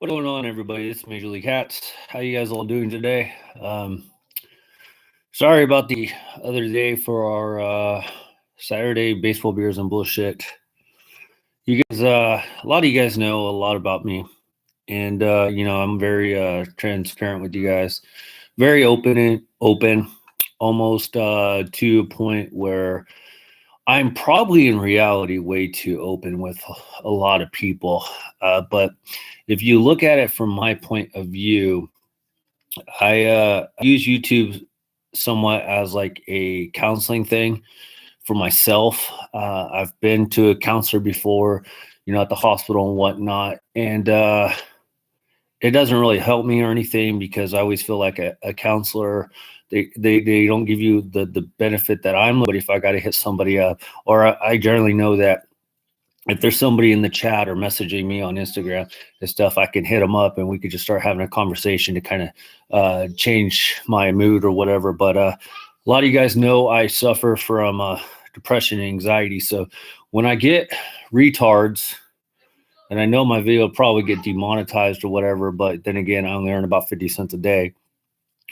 What's going on, everybody? It's Major League Hats. How you guys all doing today? Sorry about the other day for our Saturday baseball beers and bullshit. You guys, a lot of you guys know a lot about me, and I'm very transparent with you guys, very open, almost to a point where I'm probably in reality way too open with a lot of people. But if you look at it from my point of view, I use YouTube somewhat as like a counseling thing for myself. I've been to a counselor before, at the hospital and whatnot, and it doesn't really help me or anything because I always feel like a counselor. They don't give you the benefit that I'm. But if I got to hit somebody up, or I generally know that if there's somebody in the chat or messaging me on Instagram and stuff, I can hit them up and we could just start having a conversation to kind of change my mood or whatever. But a lot of you guys know I suffer from depression and anxiety. So when I get retards, and I know my video will probably get demonetized or whatever, but then again, I only earn about 50 cents a day.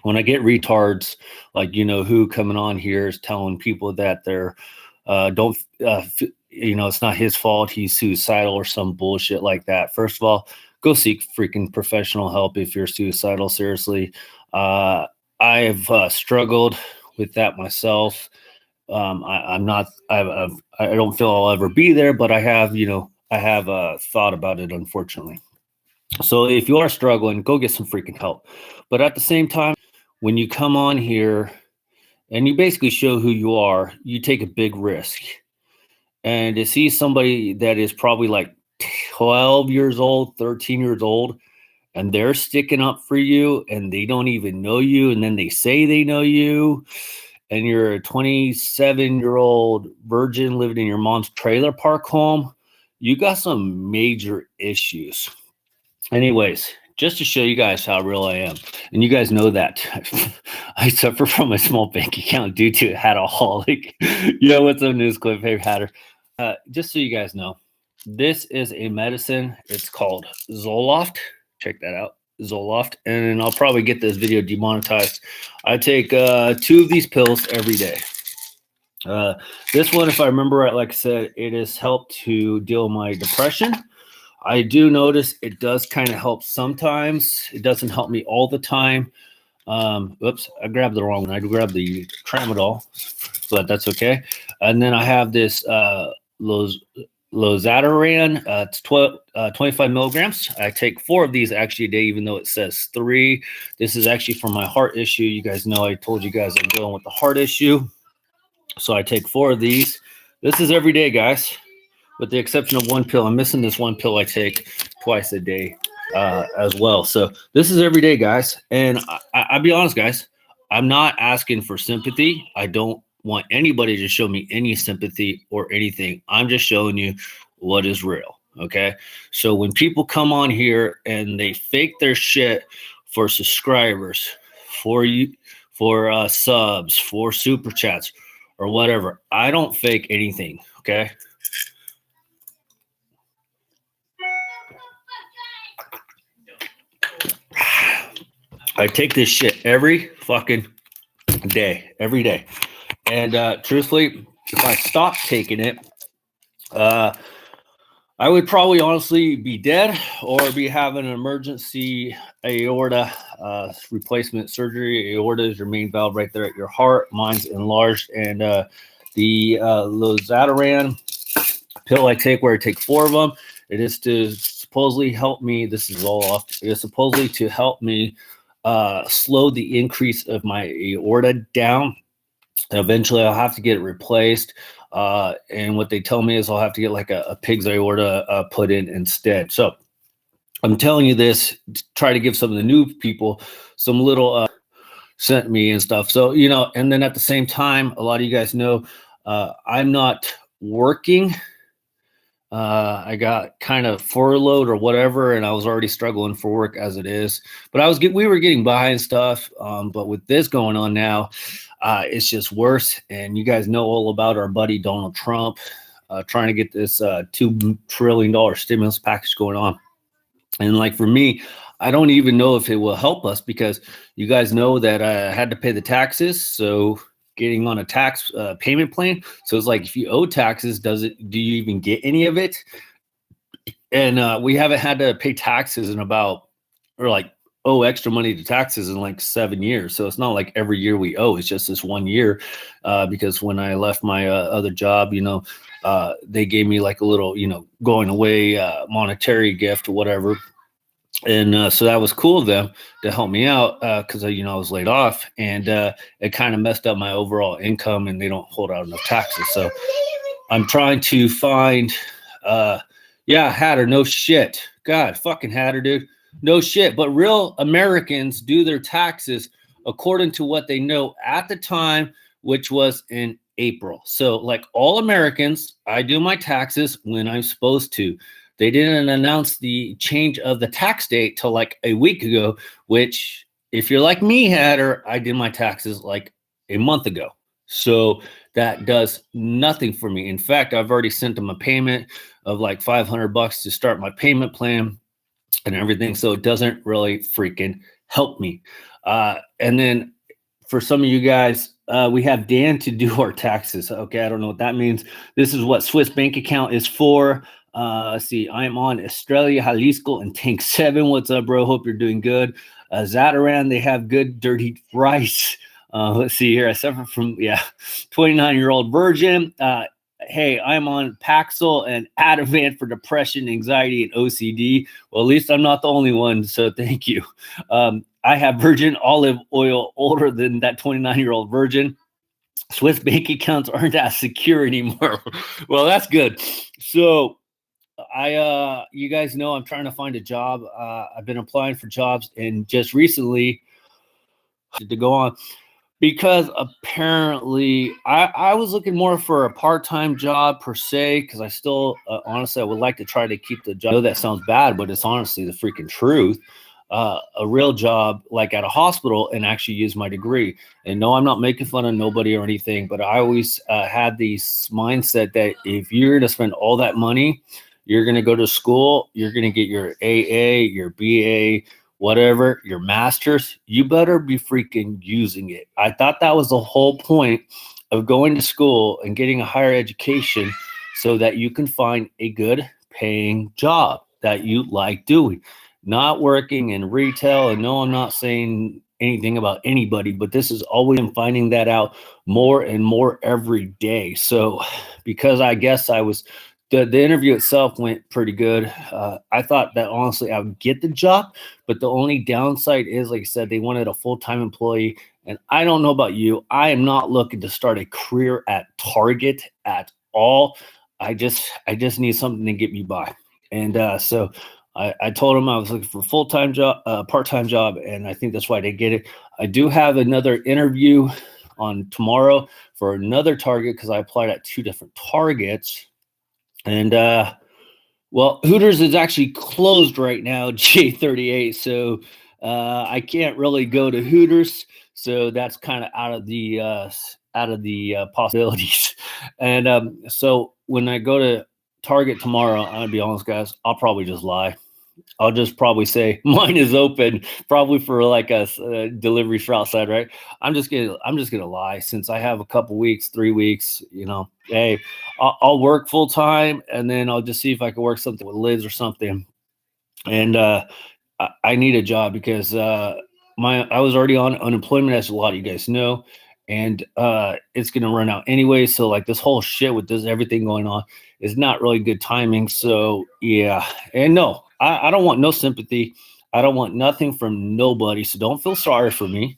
When I get retards, like, who coming on here is telling people that they're, it's not his fault, he's suicidal or some bullshit like that. First of all, go seek freaking professional help if you're suicidal. Seriously. I've struggled with that myself. I don't feel I'll ever be there, but I have thought about it, unfortunately. So if you are struggling, go get some freaking help. But at the same time, when you come on here and you basically show who you are, you take a big risk. And to see somebody that is probably like 12 years old, 13 years old, and they're sticking up for you and they don't even know you, and then they say they know you, and you're a 27-year-old virgin living in your mom's trailer park home, you got some major issues. Anyways, just to show you guys how real I am, and you guys know that I suffer from a small bank account due to Hataholic. What's up, news clip? Hey, Hatter. Just so you guys know, this is a medicine. It's called Zoloft. Check that out, Zoloft. And I'll probably get this video demonetized. I take 2 of these pills every day. This one, if I remember right, like I said, it has helped to deal with my depression. I do notice it does kind of help sometimes. It doesn't help me all the time. Oops, I grabbed the wrong one. I grabbed the tramadol, but that's okay. And then I have this Losartan. It's 25 milligrams. I take 4 of these actually a day, even though it says 3. This is actually for my heart issue. You guys know I told you guys I'm dealing with the heart issue. So I take 4 of these. This is every day, guys, with the exception of 1 pill. I'm missing this 1 pill I take twice a day as well. So this is every day, guys. And I'll be honest, guys, I'm not asking for sympathy. I don't want anybody to show me any sympathy or anything. I'm just showing you what is real. Okay. So when people come on here and they fake their shit for subscribers, for subs, for super chats or whatever, I don't fake anything. Okay. I take this shit every fucking day, every day. And truthfully, if I stopped taking it, I would probably honestly be dead or be having an emergency aorta replacement surgery. Aorta is your main valve right there at your heart. Mine's enlarged. And the Losartan pill I take, where I take 4 of them, it is to supposedly help me. This is all off. It is supposedly to help me slow the increase of my aorta down. And eventually I'll have to get it replaced. And what they tell me is I'll have to get like a pig's aorta put in instead. So I'm telling you this to try to give some of the new people some little sent me and stuff. So, and then at the same time, a lot of you guys know I'm not working. I got kind of furloughed or whatever, and I was already struggling for work as it is. But we were getting by and stuff. But with this going on now, it's just worse. And you guys know all about our buddy Donald Trump trying to get this $2 trillion stimulus package going on. And like for me, I don't even know if it will help us because you guys know that I had to pay the taxes. So getting on a tax payment plan. So it's like if you owe taxes, do you even get any of it? And we haven't had to pay taxes in about, or like owe extra money to taxes in like 7 years. So it's not like every year we owe. It's just this one year because when I left my other job, they gave me like a little, going away monetary gift or whatever. And so that was cool of them to help me out because I was laid off, and it kind of messed up my overall income, and they don't hold out enough taxes. So I'm trying to find, yeah, Hatter, no shit. God, fucking Hatter, dude. No shit. But real Americans do their taxes according to what they know at the time, which was in April. So, like all Americans, I do my taxes when I'm supposed to. They didn't announce the change of the tax date till like a week ago, which, if you're like me, Hatter, I did my taxes like a month ago. So, that does nothing for me. In fact, I've already sent them a payment of like $500 to start my payment plan and everything. So it doesn't really freaking help me. And then for some of you guys, we have Dan to do our taxes. Okay, I don't know what that means. This is what Swiss bank account is for. Let's see. I am on Estrella, Jalisco, and Tank 7. What's up, bro? Hope you're doing good. Zataran, they have good dirty rice. Let's see here. I suffer from 29-year-old virgin. Hey, I'm on Paxil and Ativan for depression, anxiety, and OCD. Well, at least I'm not the only one, so thank you. I have virgin olive oil older than that 29-year-old virgin. Swiss bank accounts aren't as secure anymore. Well, that's good. So you guys know I'm trying to find a job. I've been applying for jobs, and just recently to go on because apparently I was looking more for a part-time job per se, because I still honestly I would like to try to keep the job. I know that sounds bad, but it's honestly the freaking truth. A real job like at a hospital and actually use my degree. And no, I'm not making fun of nobody or anything, but I always had this mindset that if you're going to spend all that money, you're going to go to school, you're going to get your AA, your BA, whatever, your master's, you better be freaking using it. I thought that was the whole point of going to school and getting a higher education so that you can find a good paying job that you like doing. Not working in retail. And no, I'm not saying anything about anybody, but this is always I'm finding that out more and more every day. So because I guess the interview itself went pretty good. I thought that honestly I would get the job, but the only downside is, like I said, they wanted a full-time employee. And I don't know about you. I am not looking to start a career at Target at all. I just need something to get me by. And so I told him I was looking for a full-time job, part-time job, and I think that's why they get it. I do have another interview on tomorrow for another Target because I applied at 2 different Targets. And well, Hooters is actually closed right now, J38. So I can't really go to Hooters. So that's kind of out of the possibilities. And so when I go to Target tomorrow, I'll be honest, guys, I'll probably just lie. I'll just probably say mine is open, probably for like a delivery for outside, right? I'm just gonna lie since I have a couple weeks, 3 weeks. Hey, I'll work full time, and then I'll just see if I can work something with Liz or something. And I need a job because I was already on unemployment, as a lot of you guys know, and it's gonna run out anyway. So like this whole shit with this everything going on is not really good timing. So yeah, and no, I don't want no sympathy. I don't want nothing from nobody. So don't feel sorry for me.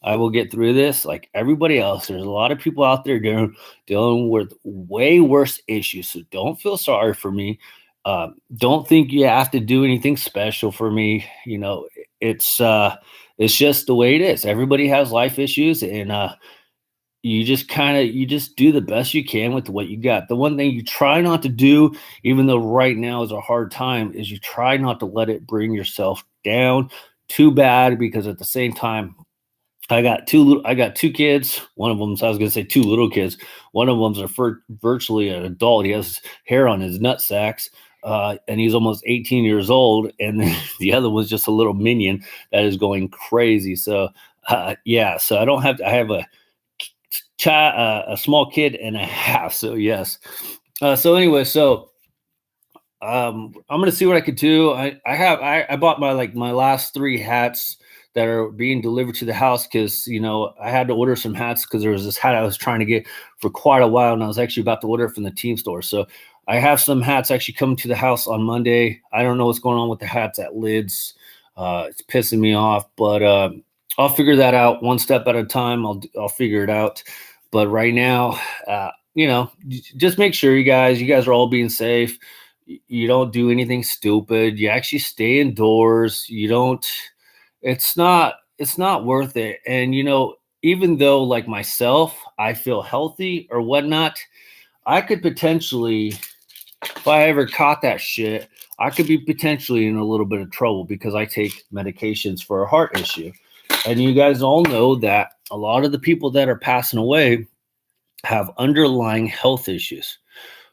I will get through this like everybody else. There's a lot of people out there dealing with way worse issues. So don't feel sorry for me. Don't think you have to do anything special for me. It's just the way it is. Everybody has life issues, and you just do the best you can with what you got. The one thing you try not to do, even though right now is a hard time, is you try not to let it bring yourself down too bad, because at the same time, I got two kids. One of them, I was going to say 2 little kids. One of them's virtually an adult. He has hair on his nut sacks. and he's almost 18 years old, and the other was just a little minion that is going crazy. So yeah, so I have a small kid and a half. So yes. So anyway, so I'm gonna see what I could do. I bought my last 3 hats that are being delivered to the house, because I had to order some hats because there was this hat I was trying to get for quite a while, and I was actually about to order it from the team store. So I have some hats actually coming to the house on Monday. I don't know what's going on with the hats at Lids. It's pissing me off, but I'll figure that out one step at a time. I'll figure it out. But right now, just make sure you guys are all being safe. You don't do anything stupid. You actually stay indoors. You don't. It's not worth it. And even though, like myself, I feel healthy or whatnot, I could potentially, if I ever caught that shit, I could be potentially in a little bit of trouble because I take medications for a heart issue. And you guys all know that a lot of the people that are passing away have underlying health issues.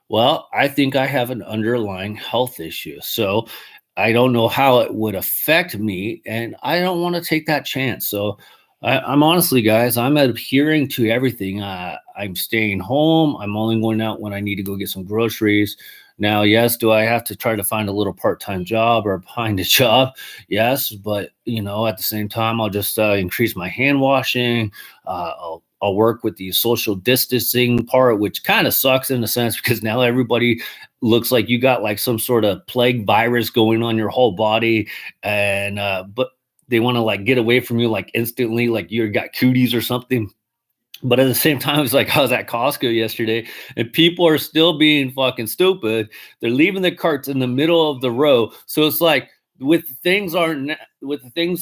Well, I think I have an underlying health issue. So I don't know how it would affect me, and I don't want to take that chance. So I'm honestly, guys, I'm adhering to everything. I'm staying home. I'm only going out when I need to go get some groceries. Now, yes, do I have to try to find a little part-time job or find a job? Yes, but at the same time, I'll just increase my hand washing. I'll work with the social distancing part, which kind of sucks in a sense because now everybody looks like you got like some sort of plague virus going on your whole body, and but they want to like get away from you like instantly, like you got cooties or something. But at the same time, it's like I was at Costco yesterday, and people are still being fucking stupid. They're leaving the carts in the middle of the row. So it's like with the things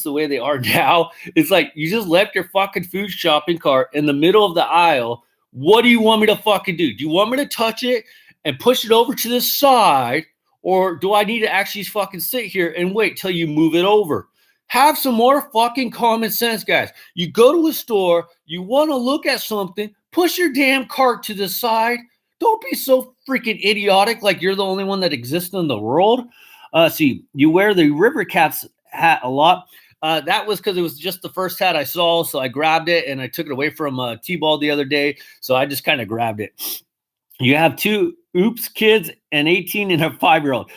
the way they are now, it's like you just left your fucking food shopping cart in the middle of the aisle. What do you want me to fucking do? Do you want me to touch it and push it over to the side, or do I need to actually fucking sit here and wait till you move it over? Have some more fucking common sense, guys. You go to a store, you want to look at something, push your damn cart to the side. Don't be so freaking idiotic like you're the only one that exists in the world. See, you wear the River Cats hat a lot. That was because it was just the first hat I saw, so I grabbed it and I took it away from T-Ball the other day, so I just kind of grabbed it. You have 2 oops kids, an 18 and a 5-year-old.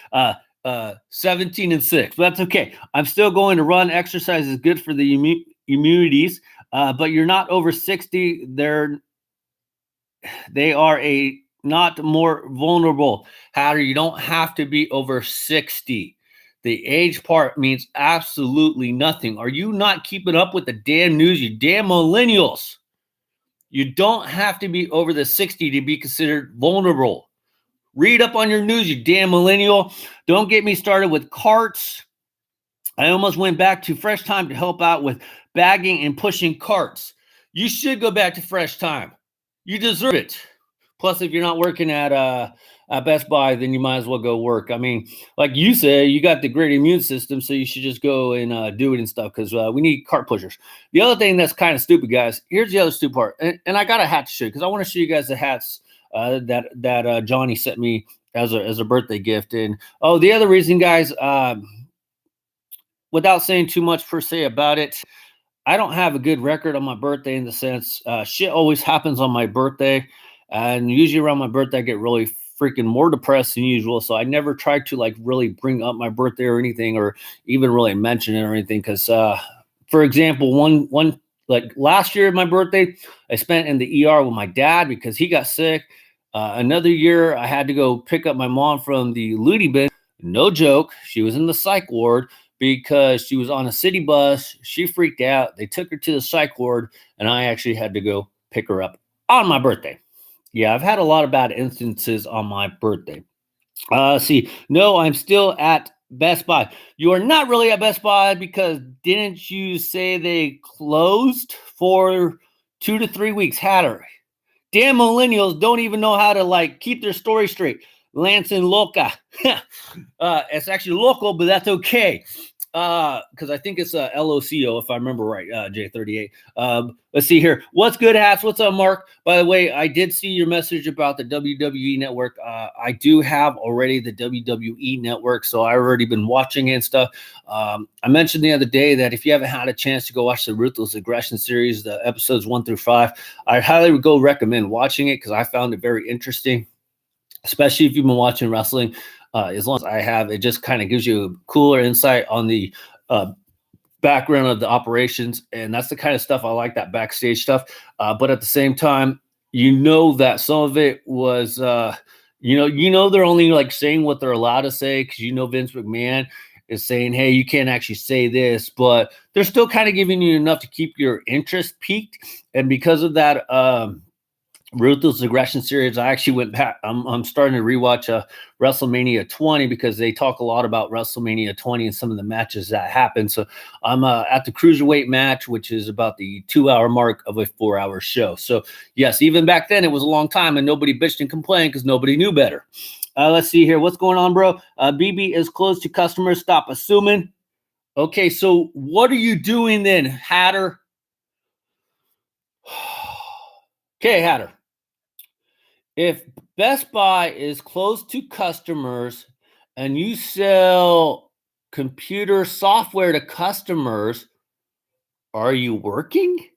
17 and 6. But that's okay. I'm still going to run. Exercise is good for the immunities, but you're not over 60. They are a not more vulnerable. However, you don't have to be over 60. The age part means absolutely nothing. Are you not keeping up with the damn news, you damn millennials? You don't have to be over the 60 to be considered vulnerable. Read up on your news, you damn millennial. Don't get me started with carts. I almost went back to Fresh Time to help out with bagging and pushing carts. You should go back to Fresh Time. You deserve it. Plus, if you're not working at Best Buy, then you might as well go work. I mean, like you say, you got the great immune system, so you should just go and do it and stuff, because we need cart pushers. The other thing that's kind of stupid, guys, here's the other stupid part. And I got a hat to show you, because I want to show you guys the hats that Johnny sent me as a birthday gift. And the other reason, guys, without saying too much per se about it, I don't have a good record on my birthday, in the sense shit always happens on my birthday, and usually around my birthday I get really freaking more depressed than usual. So I never try to like really bring up my birthday or anything, or even really mention it or anything, because for example, one like last year, my birthday, I spent in the ER with my dad because he got sick. Another year, I had to go pick up my mom from the loony bin. No joke. She was in the psych ward because she was on a city bus. She freaked out. They took her to the psych ward, and I actually had to go pick her up on my birthday. Yeah, I've had a lot of bad instances on my birthday. See, no, I'm still at Best Buy. You are not really at Best Buy, because didn't you say they closed for 2 to 3 weeks? Hatter. Damn millennials don't even know how to like keep their story straight. Lance and Loca. It's actually local, but that's okay. because I think it's LOCO, if I remember right, J38. Let's see here. What's good, Hats? What's up, Mark? By the way, I did see your message about the WWE Network. I do have already the WWE Network, so I've already been watching it and stuff. I mentioned the other day that if you haven't had a chance to go watch the Ruthless Aggression series, the episodes 1 through 5, I highly would go recommend watching it because I found it very interesting, especially if you've been watching wrestling. As long as I have, it just kind of gives you a cooler insight on the background of the operations, and that's the kind of stuff I like, that backstage stuff. But at the same time, that some of it was, they're only like saying what they're allowed to say because Vince McMahon is saying, hey, you can't actually say this, but they're still kind of giving you enough to keep your interest peaked. And because of that, Ruthless Aggression series, I actually went back. I'm starting to rewatch WrestleMania 20 because they talk a lot about WrestleMania 20 and some of the matches that happened. So I'm at the cruiserweight match, which is about the 2-hour mark of a 4-hour show. So yes, even back then it was a long time and nobody bitched and complained because nobody knew better. Let's see here. What's going on, bro? BB is closed to customers. Stop assuming. Okay, so what are you doing then, Hatter? Okay, Hatter. If Best Buy is close to customers and you sell computer software to customers, are you working?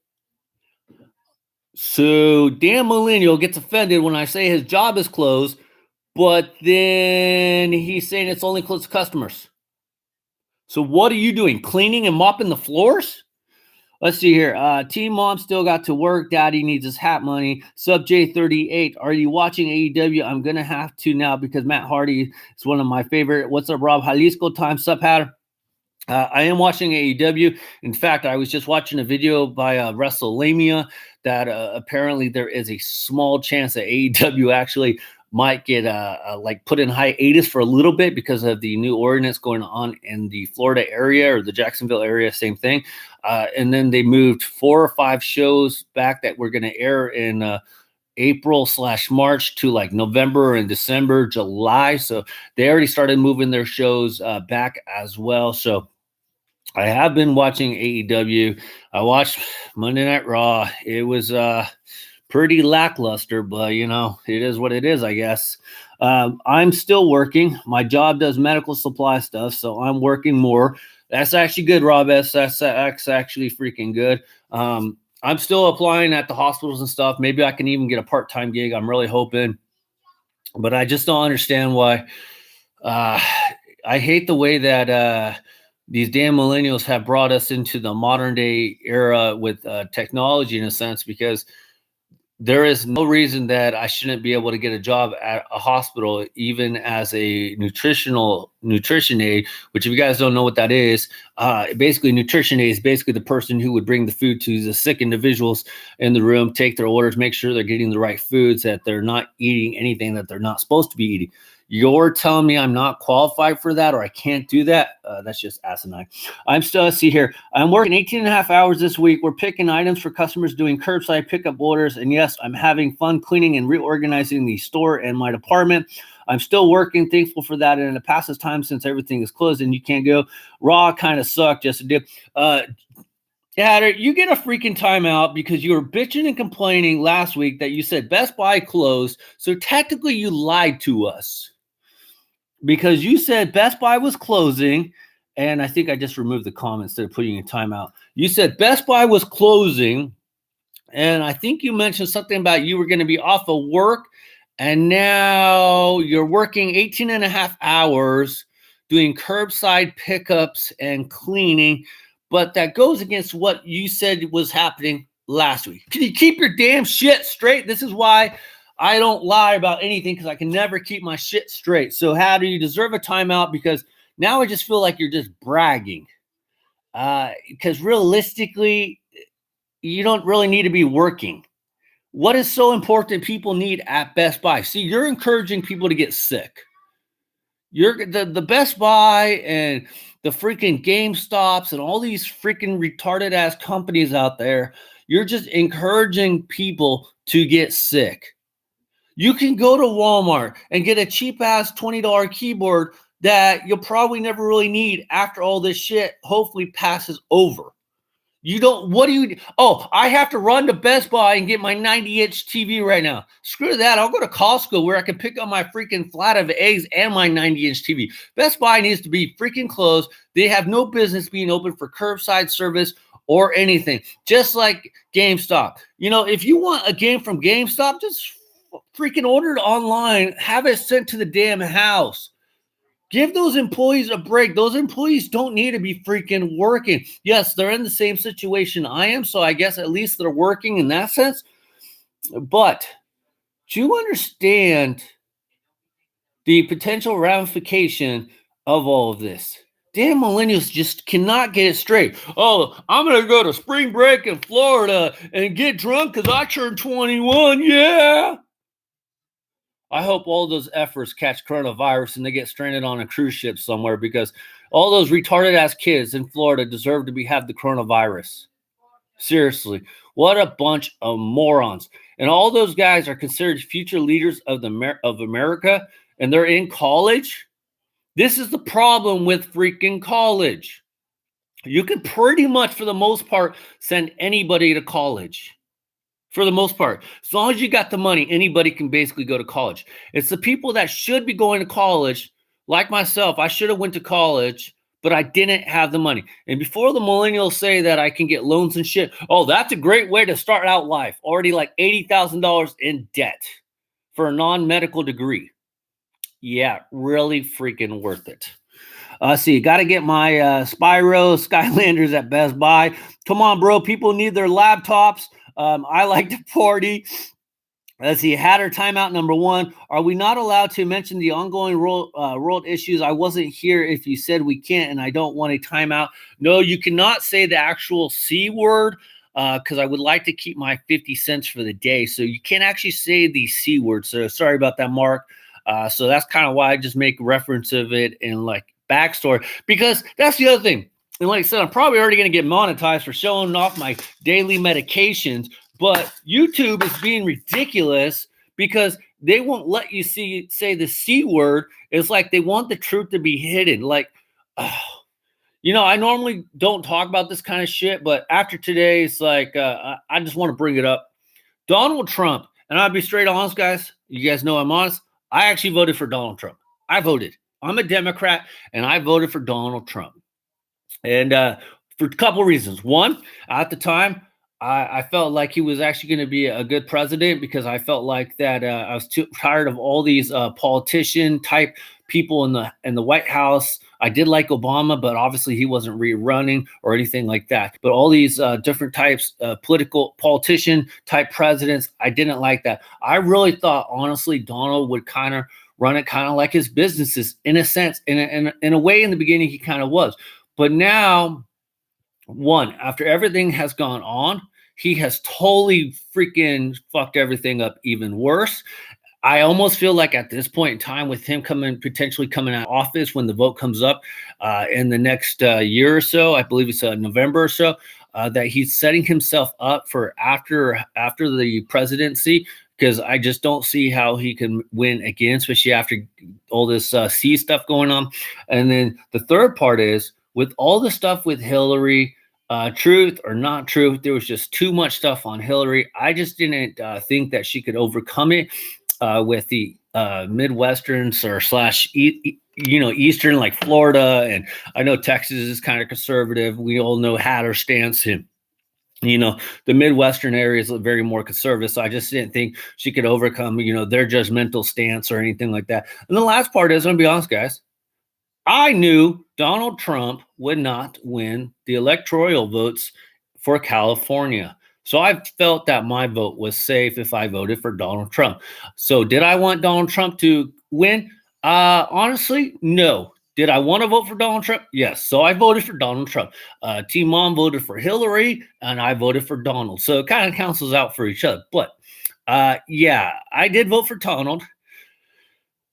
So Dan Millennial gets offended when I say his job is closed, but then he's saying it's only close to customers. So what are you doing? Cleaning and mopping the floors? Let's see here. Team Mom still got to work. Daddy needs his hat money. Sub J38. Are you watching AEW? I'm going to have to now because Matt Hardy is one of my favorite. What's up, Rob? Jalisco time. Sup, Hatter? I am watching AEW. In fact, I was just watching a video by WrestleLamia that apparently there is a small chance that AEW actually might get put in hiatus for a little bit because of the new ordinance going on in the Florida area or the Jacksonville area, same thing. And then they moved 4 or 5 shows back that were going to air in April/March to like November and December, July. So they already started moving their shows back as well. So I have been watching AEW. I watched Monday Night Raw. It was pretty lackluster, but it is what it is, I guess. I'm still working. My job does medical supply stuff, so I'm working more. That's actually good, Rob S. That's actually freaking good. I'm still applying at the hospitals and stuff. Maybe I can even get a part-time gig. I'm really hoping, but I just don't understand why. I hate the way that these damn millennials have brought us into the modern day era with technology in a sense, because there is no reason that I shouldn't be able to get a job at a hospital, even as a nutrition aide, which if you guys don't know what that is, basically nutrition aide is basically the person who would bring the food to the sick individuals in the room, take their orders, make sure they're getting the right foods, that they're not eating anything that they're not supposed to be eating. You're telling me I'm not qualified for that or I can't do that? That's just asinine. I'm still, see here. I'm working 18 and a half hours this week. We're picking items for customers, doing curbside pickup orders. And yes, I'm having fun cleaning and reorganizing the store and my department. I'm still working, thankful for that. And it passes time since everything is closed and you can't go. Raw kind of sucked just a dip. Yeah, you get a freaking timeout because you were bitching and complaining last week that you said Best Buy closed. So technically you lied to us, because you said Best Buy was closing, and I think I just removed the comment instead of putting a timeout. You said Best Buy was closing, and I think you mentioned something about you were going to be off of work, and now you're working 18 and a half hours doing curbside pickups and cleaning, but that goes against what you said was happening last week. Can you keep your damn shit straight? This is why I don't lie about anything, because I can never keep my shit straight. So how do you deserve a timeout? Because now I just feel like you're just bragging. Because realistically, you don't really need to be working. What is so important people need at Best Buy? See, you're encouraging people to get sick. You're the Best Buy and the freaking GameStops and all these freaking retarded ass companies out there. You're just encouraging people to get sick. You can go to Walmart and get a cheap ass $20 keyboard that you'll probably never really need after all this shit hopefully passes over. You don't, what do you, oh, I have to run to Best Buy and get my 90-inch TV right now. Screw that. I'll go to Costco where I can pick up my freaking flat of eggs and my 90-inch TV. Best Buy needs to be freaking closed. They have no business being open for curbside service or anything. Just like GameStop. You know, if you want a game from GameStop, just freaking order it online. Have it sent to the damn house. Give those employees a break. Those employees don't need to be freaking working. Yes, they're in the same situation I am, so I guess at least they're working in that sense. But do you understand the potential ramification of all of this? Damn millennials just cannot get it straight. Oh, I'm going to go to spring break in Florida and get drunk because I turned 21. Yeah. I hope all those efforts catch coronavirus and they get stranded on a cruise ship somewhere, because all those retarded ass kids in Florida deserve to have the coronavirus. Seriously, what a bunch of morons. And all those guys are considered future leaders of America, and they're in college. This is the problem with freaking college. You can pretty much, for the most part, send anybody to college. For the most part, as long as you got the money, anybody can basically go to college. It's the people that should be going to college, like myself. I should have went to college, but I didn't have the money. And before the millennials say that I can get loans and shit, oh, that's a great way to start out life. Already like $80,000 in debt for a non-medical degree. Yeah, really freaking worth it. See, got to get my Spyro Skylanders at Best Buy. Come on, bro. People need their laptops. I like to party. Let's see. Hatter timeout number 1. Are we not allowed to mention the ongoing world issues? I wasn't here if you said we can't, and I don't want a timeout. No, you cannot say the actual C word, because I would like to keep my 50 cents for the day. So you can't actually say the C word. So sorry about that, Mark. So that's kind of why I just make reference of it in like backstory, because that's the other thing. And like I said, I'm probably already going to get monetized for showing off my daily medications, but YouTube is being ridiculous because they won't let you say the C word. It's like they want the truth to be hidden. Like, you know, I normally don't talk about this kind of shit, but after today, it's like, I just want to bring it up. Donald Trump, and I'll be straight honest, guys. You guys know I'm honest. I actually voted for Donald Trump. I voted. I'm a Democrat, and I voted for Donald Trump. And for a couple of reasons. One, at the time, I felt like he was actually going to be a good president, because I felt like that I was too tired of all these politician type people in the White House. I did like Obama, but obviously he wasn't rerunning or anything like that. But all these different types of politician type presidents, I didn't like that. I really thought, honestly, Donald would kind of run it kind of like his businesses, in a sense. In a way, in the beginning, he kind of was. But now, one, after everything has gone on, he has totally freaking fucked everything up even worse. I almost feel like at this point in time, with him potentially coming out of office when the vote comes up in the next year or so, I believe it's November or so, that he's setting himself up for after the presidency, because I just don't see how he can win again, especially after all this C stuff going on. And then the third part is, with all the stuff with Hillary, truth or not truth, there was just too much stuff on Hillary. I just didn't think that she could overcome it with the Midwesterns or Eastern, like Florida. And I know Texas is kind of conservative. We all know Hatter's stance. And, the Midwestern area is very more conservative. So I just didn't think she could overcome, their judgmental stance or anything like that. And the last part is, I'm going to be honest, guys. I knew Donald Trump would not win the electoral votes for California. So I felt that my vote was safe if I voted for Donald Trump. So did I want Donald Trump to win? Honestly, no. Did I want to vote for Donald Trump? Yes. So I voted for Donald Trump. Team Mom voted for Hillary, and I voted for Donald. So it kind of cancels out for each other. But yeah, I did vote for Donald.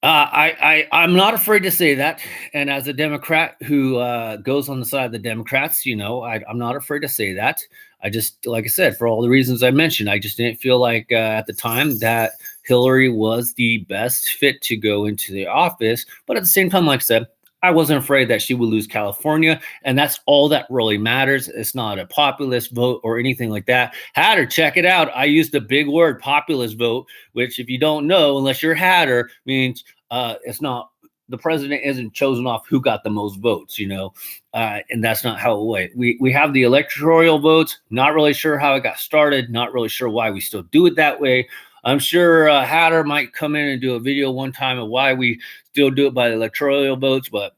I'm not afraid to say that. And as a Democrat who goes on the side of the Democrats, I'm not afraid to say that. I just, like I said, for all the reasons I mentioned, I just didn't feel like at the time that Hillary was the best fit to go into the office. But at the same time, like I said, I wasn't afraid that she would lose California, and that's all that really matters. It's not a populist vote or anything like that. Hatter, check it out. I used the big word populist vote, which, if you don't know, unless you're Hatter, means it's not, the president isn't chosen off who got the most votes, and that's not how it went. We have the electoral votes. Not really sure how it got started. Not really sure why we still do it that way. I'm sure Hatter might come in and do a video one time of why we still do it by the electoral votes, but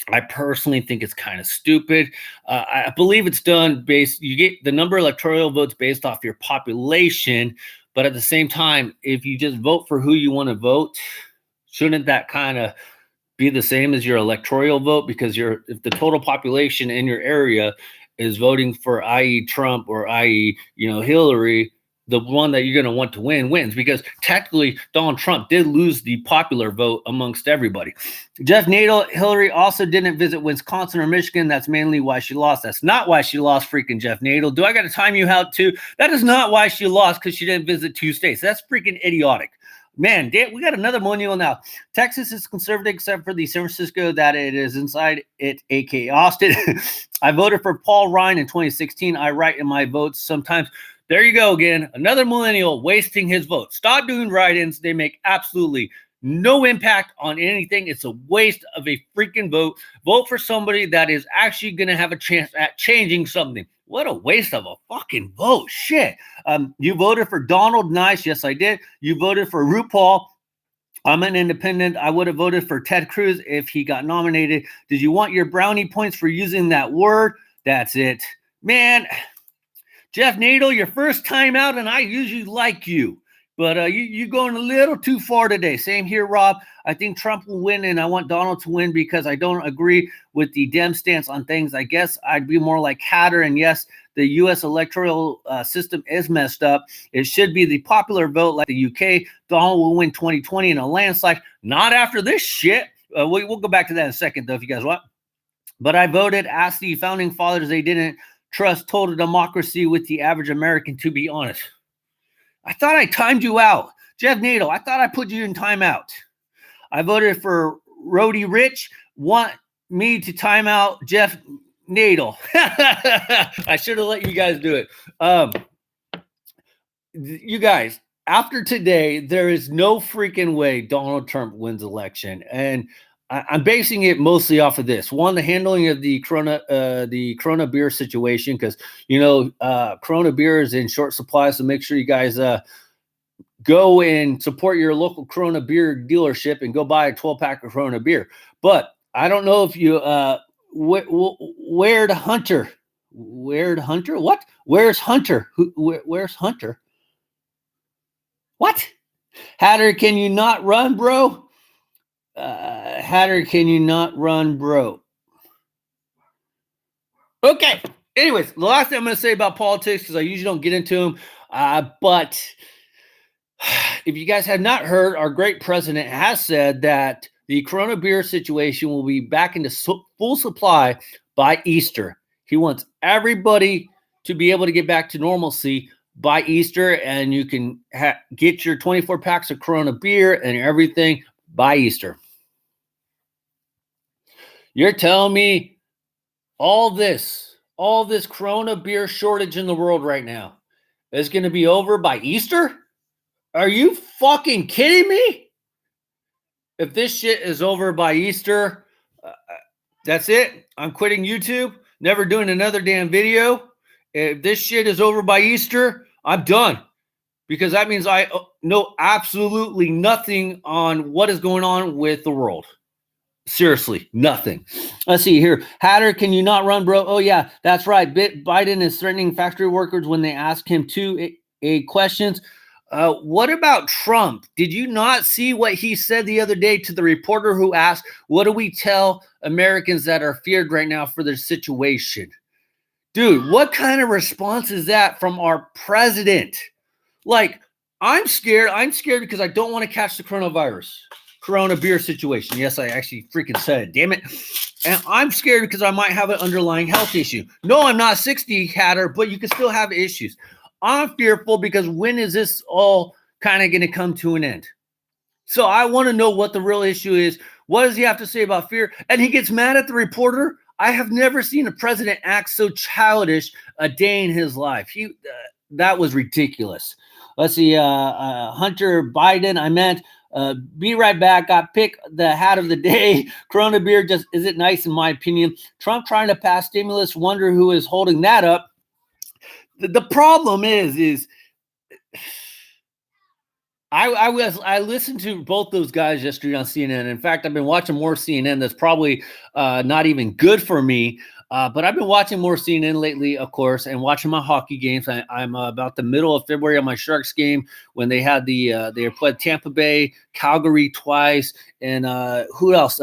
I personally think it's kind of stupid. I believe it's done based, you get the number of electoral votes based off your population, but at the same time, if you just vote for who you want to vote, shouldn't that kind of be the same as your electoral vote? Because if the total population in your area is voting for, i.e. Trump or i.e. Hillary, the one that you're going to want to win wins, because technically Donald Trump did lose the popular vote amongst everybody. Jeff Nadel, Hillary also didn't visit Wisconsin or Michigan. That's mainly why she lost. That's not why she lost, freaking Jeff Nadel. Do I got to time you out too? That is not why she lost, because she didn't visit 2 states. That's freaking idiotic. Man, we got another millennial now. Texas is conservative except for the San Francisco that it is inside it, aka Austin. I voted for Paul Ryan in 2016. I write in my votes sometimes. There you go again. Another millennial wasting his vote. Stop doing write-ins. They make absolutely no impact on anything. It's a waste of a freaking vote. Vote for somebody that is actually going to have a chance at changing something. What a waste of a fucking vote. Shit. You voted for Donald. Nice. Yes, I did. You voted for RuPaul. I'm an independent. I would have voted for Ted Cruz if he got nominated. Did you want your brownie points for using that word? That's it. Man, Jeff Nadel, your first time out, and I usually like you. But you're going a little too far today. Same here, Rob. I think Trump will win, and I want Donald to win because I don't agree with the Dem stance on things. I guess I'd be more like Hatter, and yes, the U.S. electoral system is messed up. It should be the popular vote like the U.K. Donald will win 2020 in a landslide. Not after this shit. We'll go back to that in a second, though, if you guys want. But I voted, asked the founding fathers. They didn't trust total democracy with the average American, to be honest. I thought I timed you out. Jeff Nadel, I thought I put you in timeout. I voted for Rhodey Rich. Want me to time out Jeff Nadel. I should have let you guys do it. You guys, after today, there is no freaking way Donald Trump wins election. And I'm basing it mostly off of this. One, the handling of the Corona beer situation, because Corona beer is in short supply. So make sure you guys go and support your local Corona beer dealership and go buy a 12-pack of Corona beer. But I don't know if you where'd Hunter? Where'd Hunter? What? Where's Hunter? Where's Hunter? What? Hatter, can you not run, bro? Hatter, can you not run, bro? Okay. Anyways, the last thing I'm going to say about politics, because I usually don't get into them, but if you guys have not heard, our great president has said that the Corona beer situation will be back into full supply by Easter. He wants everybody to be able to get back to normalcy by Easter, and you can get your 24 packs of Corona beer and everything by Easter. You're telling me all this Corona beer shortage in the world right now is going to be over by Easter? Are you fucking kidding me? If this shit is over by Easter, that's it. I'm quitting YouTube. Never doing another damn video. If this shit is over by Easter, I'm done. Because that means I know absolutely nothing on what is going on with the world. Seriously, nothing. Let's see here. Hatter, can you not run, bro? Oh, yeah, that's right. Biden is threatening factory workers when they ask him questions. What about Trump? Did you not see what he said the other day to the reporter who asked, what do we tell Americans that are feared right now for their situation? Dude, what kind of response is that from our president? Like, I'm scared. I'm scared because I don't want to catch the coronavirus. Corona beer situation. Yes, I actually freaking said it. Damn it. And I'm scared because I might have an underlying health issue. No, I'm not 60, Hatter, but you can still have issues. I'm fearful because when is this all kind of going to come to an end? So I want to know what the real issue is What does he have to say about fear? And he gets mad at the reporter. I have never seen a president act so childish a day in his life. That was ridiculous. Let's see, Hunter Biden. I meant be right back. Got pick the hat of the day. Corona beer just isn't nice in my opinion. Trump trying to pass stimulus. Wonder who is holding that up. The problem is I listened to both those guys yesterday on CNN. In fact, I've been watching more CNN. That's probably not even good for me. But I've been watching more CNN lately, of course, and watching my hockey games. I'm about the middle of February on my Sharks game when they had they played Tampa Bay, Calgary twice, and who else?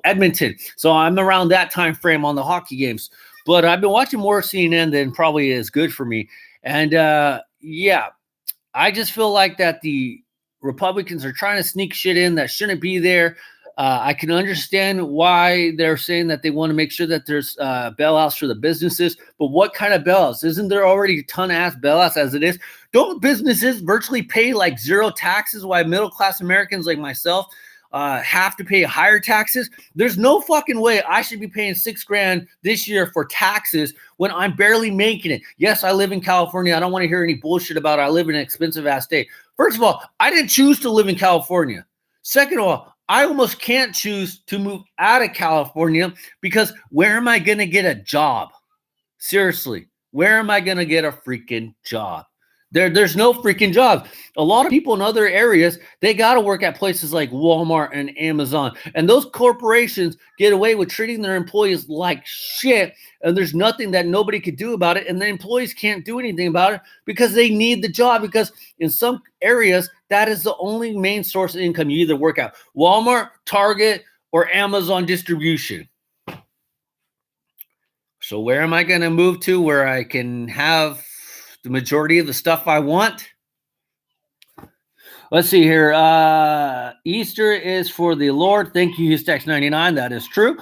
Edmonton. So I'm around that time frame on the hockey games. But I've been watching more CNN than probably is good for me. And yeah, I just feel like that the Republicans are trying to sneak shit in that shouldn't be there. I can understand why they're saying that they want to make sure that there's bailouts for the businesses, but what kind of bailouts? Isn't there already a ton of ass bailouts as it is? Don't businesses virtually pay like zero taxes while middle-class Americans like myself have to pay higher taxes? There's no fucking way I should be paying $6,000 this year for taxes when I'm barely making it. Yes, I live in California. I don't want to hear any bullshit about it. I live in an expensive ass state. First of all, I didn't choose to live in California. Second of all, I almost can't choose to move out of California because where am I going to get a job? Seriously, where am I going to get a freaking job? There's no freaking jobs. A lot of people in other areas, they got to work at places like Walmart and Amazon. And those corporations get away with treating their employees like shit. And there's nothing that nobody could do about it. And the employees can't do anything about it because they need the job. Because in some areas, that is the only main source of income. You either work at Walmart, Target, or Amazon distribution. So where am I going to move to where I can have the majority of the stuff I want? Let's see here. Easter is for the Lord. Thank you, Hughes99. That is true,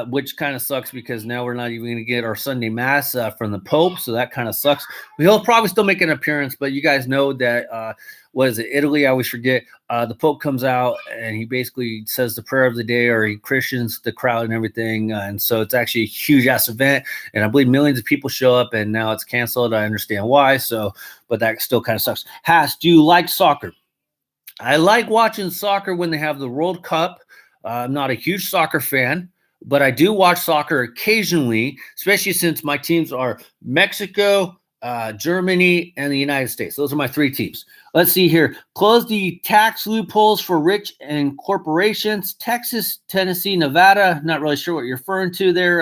which kind of sucks because now we're not even going to get our Sunday Mass from the Pope, so that kind of sucks. He'll probably still make an appearance, but you guys know that, what is it, Italy? I always forget. The Pope comes out and he basically says the prayer of the day, or he Christians the crowd and everything. And so it's actually a huge-ass event, and I believe millions of people show up, and now it's canceled. I understand why, so, but that still kind of sucks. Do you like soccer? I like watching soccer when they have the World Cup. I'm not a huge soccer fan, but I do watch soccer occasionally, especially since my teams are Mexico, Germany, and the United States. Those are my three teams. Let's see here. Close the tax loopholes for rich and corporations. Texas, Tennessee, Nevada. Not really sure what you're referring to there.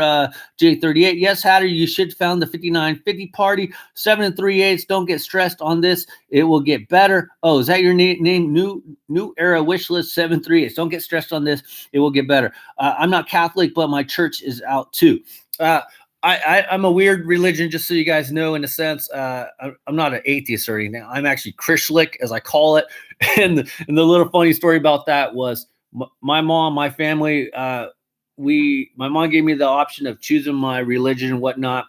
J38. Yes, Hatter, you should found the 5950 party. 7 3/8. Don't get stressed on this. It will get better. Oh, is that your name? New era wish list 7 3/8. Don't get stressed on this. It will get better. I'm not Catholic, but my church is out too. I'm a weird religion, just so you guys know, in a sense. I'm not an atheist or anything. I'm actually Christlic, as I call it. And the little funny story about that was my mom, my family, my mom gave me the option of choosing my religion and whatnot.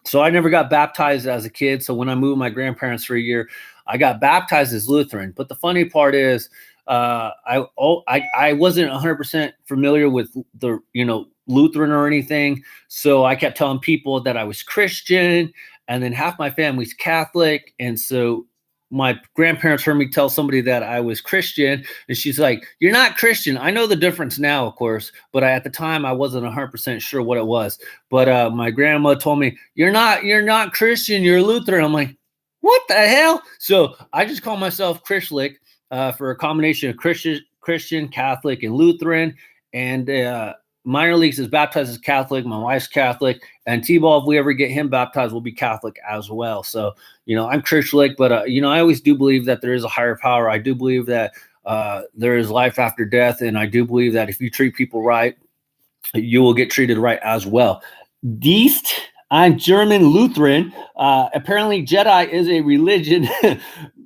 So I never got baptized as a kid. So when I moved my grandparents for a year, I got baptized as Lutheran. But the funny part is, I wasn't 100% familiar with the, Lutheran or anything. So I kept telling people that I was Christian, and then half my family's Catholic. And so my grandparents heard me tell somebody that I was Christian, and she's like, "You're not Christian." I know the difference now, of course, but at the time I wasn't 100% sure what it was. But my grandma told me, you're not Christian, you're Lutheran." I'm like, what the hell? So I just call myself Christlic, for a combination of Christian, Catholic, and Lutheran. And minor leagues is baptized as Catholic. My wife's Catholic, and T-Ball, if we ever get him baptized, will be Catholic as well. So, I'm Christian, but I always do believe that there is a higher power. I do believe that there is life after death, and I do believe that if you treat people right, you will get treated right as well. Deist, I'm German Lutheran. Apparently, Jedi is a religion.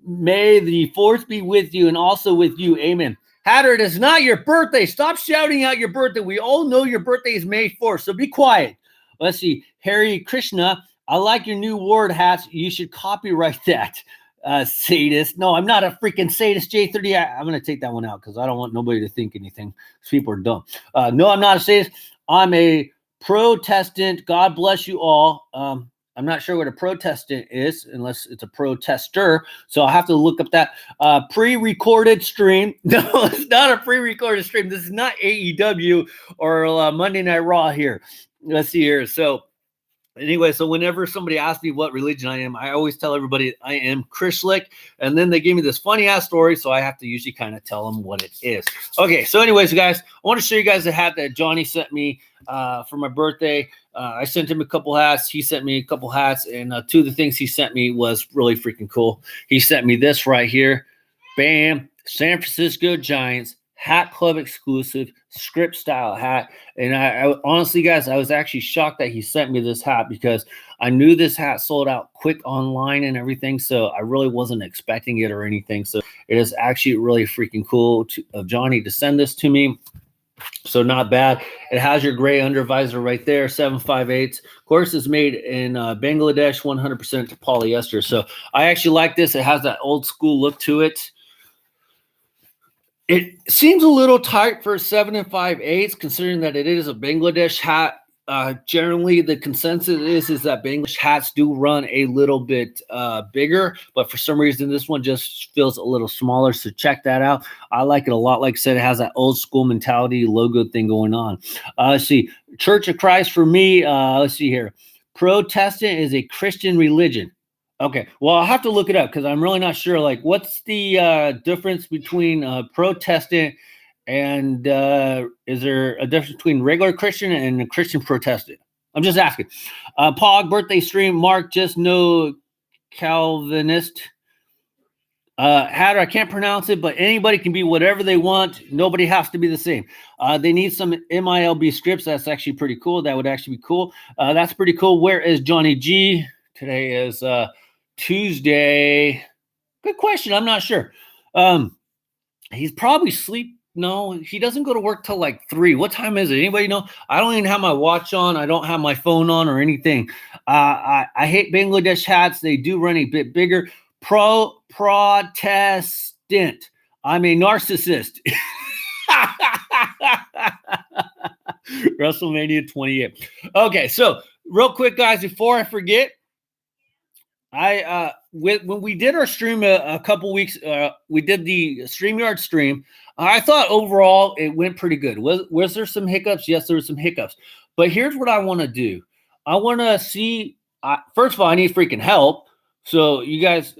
May the force be with you and also with you. Amen. Hatter, it is not your birthday. Stop shouting out your birthday. We all know your birthday is May 4th, so be quiet. Let's see. Harry Krishna, I like your new word hats. You should copyright that. sadist. No, I'm not a freaking sadist, J30. I'm going to take that one out because I don't want nobody to think anything. People are dumb. No, I'm not a sadist. I'm a Protestant. God bless you all. I'm not sure what a Protestant is unless it's a protester. So I'll have to look up that pre-recorded stream. No, it's not a pre-recorded stream. This is not AEW or Monday Night Raw here. Let's see here. So anyway, so whenever somebody asks me what religion I am, I always tell everybody I am Christlic. And then they give me this funny ass story. So I have to usually kind of tell them what it is. Okay. So anyways, guys, I want to show you guys the hat that Johnny sent me for my birthday. I sent him a couple hats. He sent me a couple hats. And two of the things he sent me was really freaking cool. He sent me this right here. Bam. San Francisco Giants Hat Club exclusive script style hat. And I honestly, guys, I was actually shocked that he sent me this hat because I knew this hat sold out quick online and everything. So I really wasn't expecting it or anything. So it is actually really freaking cool of Johnny to send this to me. So not bad. It has your gray undervisor right there, 7/5/8. Of course, it's made in Bangladesh, 100% polyester. So I actually like this. It has that old school look to it. It seems a little tight for 7 5/8, considering that it is a Bangladesh hat. Generally, the consensus is that Bangladesh hats do run a little bit bigger, but for some reason, this one just feels a little smaller. So check that out. I like it a lot. Like I said, it has that old school mentality logo thing going on. Let's see. Church of Christ for me. Let's see here. Protestant is a Christian religion. Okay, well, I'll have to look it up because I'm really not sure. Like, what's the difference between Protestant and is there a difference between regular Christian and a Christian Protestant? I'm just asking. Pog birthday stream. Mark, just no Calvinist. Hatter, I can't pronounce it, but anybody can be whatever they want. Nobody has to be the same. They need some MILB scripts. That's actually pretty cool. That would actually be cool. That's pretty cool. Where is Johnny G? Today is Tuesday. Good question. I'm not sure. He's probably sleep. No, he doesn't go to work till like 3. What time is it? Anybody know? I don't even have my watch on. I don't have my phone on or anything. I hate Bangladesh hats. They do run a bit bigger. Protestant. I'm a narcissist. WrestleMania 28. Okay, so real quick, guys, before I forget, when we did our stream a couple weeks, we did the StreamYard stream. I thought overall it went pretty good. Was there some hiccups? Yes, there were some hiccups. But here's what I want to do. I want to see. First of all, I need freaking help. So you guys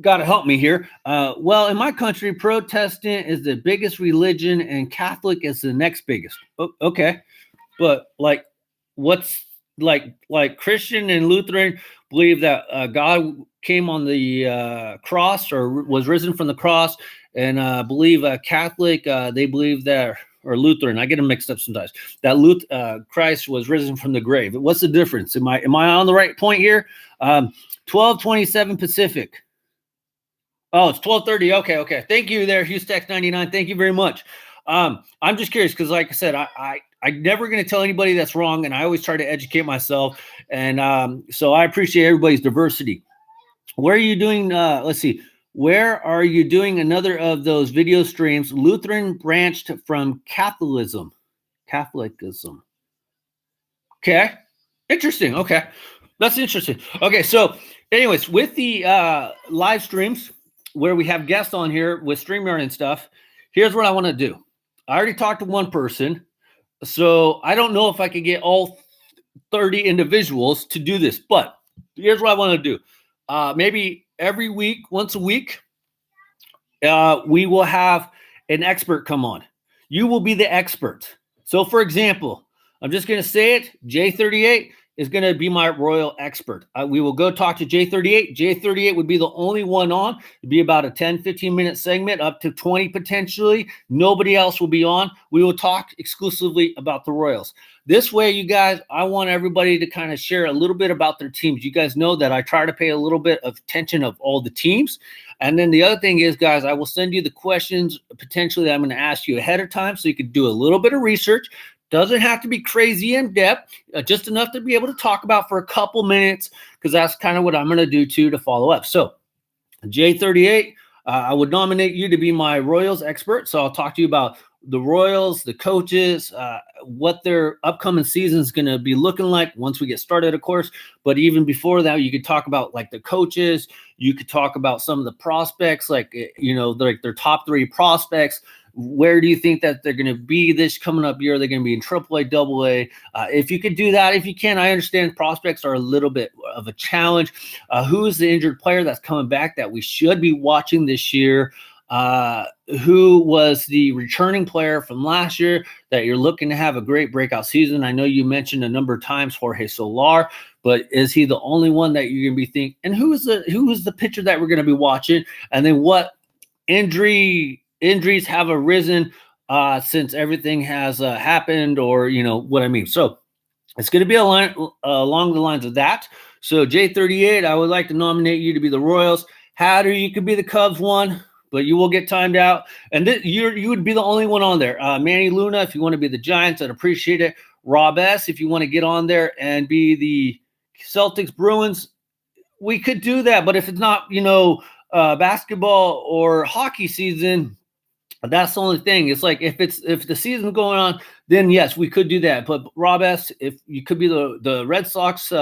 got to help me here. Well, in my country, Protestant is the biggest religion, and Catholic is the next biggest. Okay, but like, what's like Christian and Lutheran believe that God came on the cross or was risen from the cross, and believe Catholic, they believe that, or Lutheran, I get them mixed up sometimes, that Christ was risen from the grave. What's the difference? Am I on the right point here? 12:27 Pacific. Oh, it's 12:30. Okay. Thank you there, HughesTech99. Thank you very much. I'm just curious because, like I said, I'm never going to tell anybody that's wrong, and I always try to educate myself. And so I appreciate everybody's diversity. Where are you doing? Let's see. Where are you doing another of those video streams? Lutheran branched from Catholicism. Okay. Interesting. Okay. That's interesting. Okay. So anyways, with the live streams where we have guests on here with StreamYard and stuff, here's what I want to do. I already talked to one person. So I don't know if I could get all 30 individuals to do this, but here's what I want to do. Maybe every week, once a week, we will have an expert come on. You will be the expert. So for example, I'm just going to say it. J38 is going to be my royal expert. We will go talk to J38. J38 would be the only one on. It'd be about a 10, 15-minute segment, up to 20 potentially. Nobody else will be on. We will talk exclusively about the Royals. This way, you guys, I want everybody to kind of share a little bit about their teams. You guys know that I try to pay a little bit of attention of all the teams. And then the other thing is, guys, I will send you the questions potentially that I'm going to ask you ahead of time so you can do a little bit of research. Doesn't have to be crazy in depth, just enough to be able to talk about for a couple minutes, because that's kind of what I'm going to do too to follow up. So J38, I would nominate you to be my Royals expert. So I'll talk to you about the Royals, the coaches, what their upcoming season is going to be looking like once we get started, of course. But even before that, you could talk about like the coaches. You could talk about some of the prospects, like, like their top 3 prospects. Where do you think that they're going to be this coming up year? They're going to be in AAA, AA. If you could do that, if you can, I understand prospects are a little bit of a challenge. Who is the injured player that's coming back that we should be watching this year? Who was the returning player from last year that you're looking to have a great breakout season? I know you mentioned a number of times Jorge Solar, but is he the only one that you're going to be thinking? And who is the pitcher that we're going to be watching? And then what injuries have arisen since everything has happened, or what I mean. So it's going to be along the lines of that. So J38, I would like to nominate you to be the Royals. Hatter, you could be the Cubs one, but you will get timed out. And you would be the only one on there. Manny Luna, if you want to be the Giants, I'd appreciate it. Rob S., if you want to get on there and be the Celtics Bruins, we could do that. But if it's not, basketball or hockey season, that's the only thing. It's like if the season's going on, then yes, we could do that. But Rob S., if you could be the Red Sox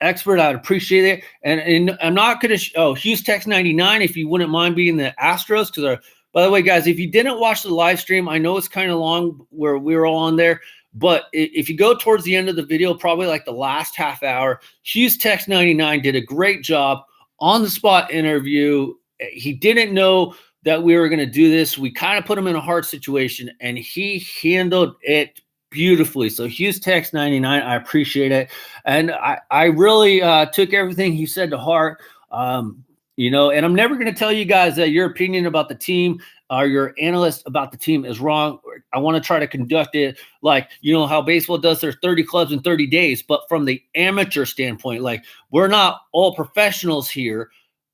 expert, I'd appreciate it. And I'm not going to Hughes Text 99, if you wouldn't mind being the Astros, because by the way, guys, if you didn't watch the live stream, I know it's kind of long where we were all on there, but if you go towards the end of the video, probably like the last half hour, Hughes Text 99 did a great job on the spot interview. He didn't know that we were going to do this. We kind of put him in a hard situation, and he handled it beautifully. So Hughes Text 99, I appreciate it. And I really took everything he said to heart. And I'm never going to tell you guys that your opinion about the team or your analyst about the team is wrong. I want to try to conduct it like, how baseball does their 30 clubs in 30 days, but from the amateur standpoint, like we're not all professionals here,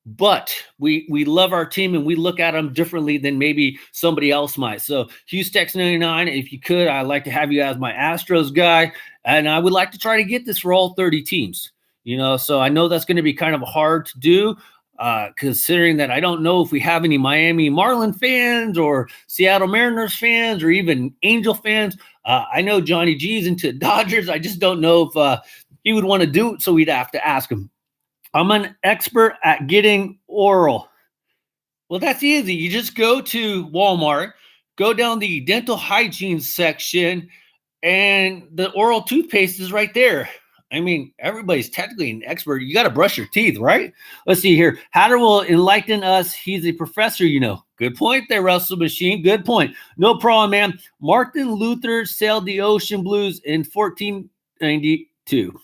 but we love our team and we look at them differently than maybe somebody else might. So Hughes Text 99, if you could, I'd like to have you as my Astros guy. And I would like to try to get this for all 30 teams, so I know that's going to be kind of hard to do, considering that I don't know if we have any Miami Marlin fans or Seattle Mariners fans or even Angel fans. I know Johnny G's into Dodgers. I just don't know if he would want to do it, so we'd have to ask him. I'm an expert at getting oral. Well, that's easy. You just go to Walmart, go down the dental hygiene section, and the oral toothpaste is right there. I mean, everybody's technically an expert. You got to brush your teeth, right? Let's see here. Hatter will enlighten us. He's a professor, Good point there, Russell Machine. Good point. No problem, man. Martin Luther sailed the ocean blues in 1492.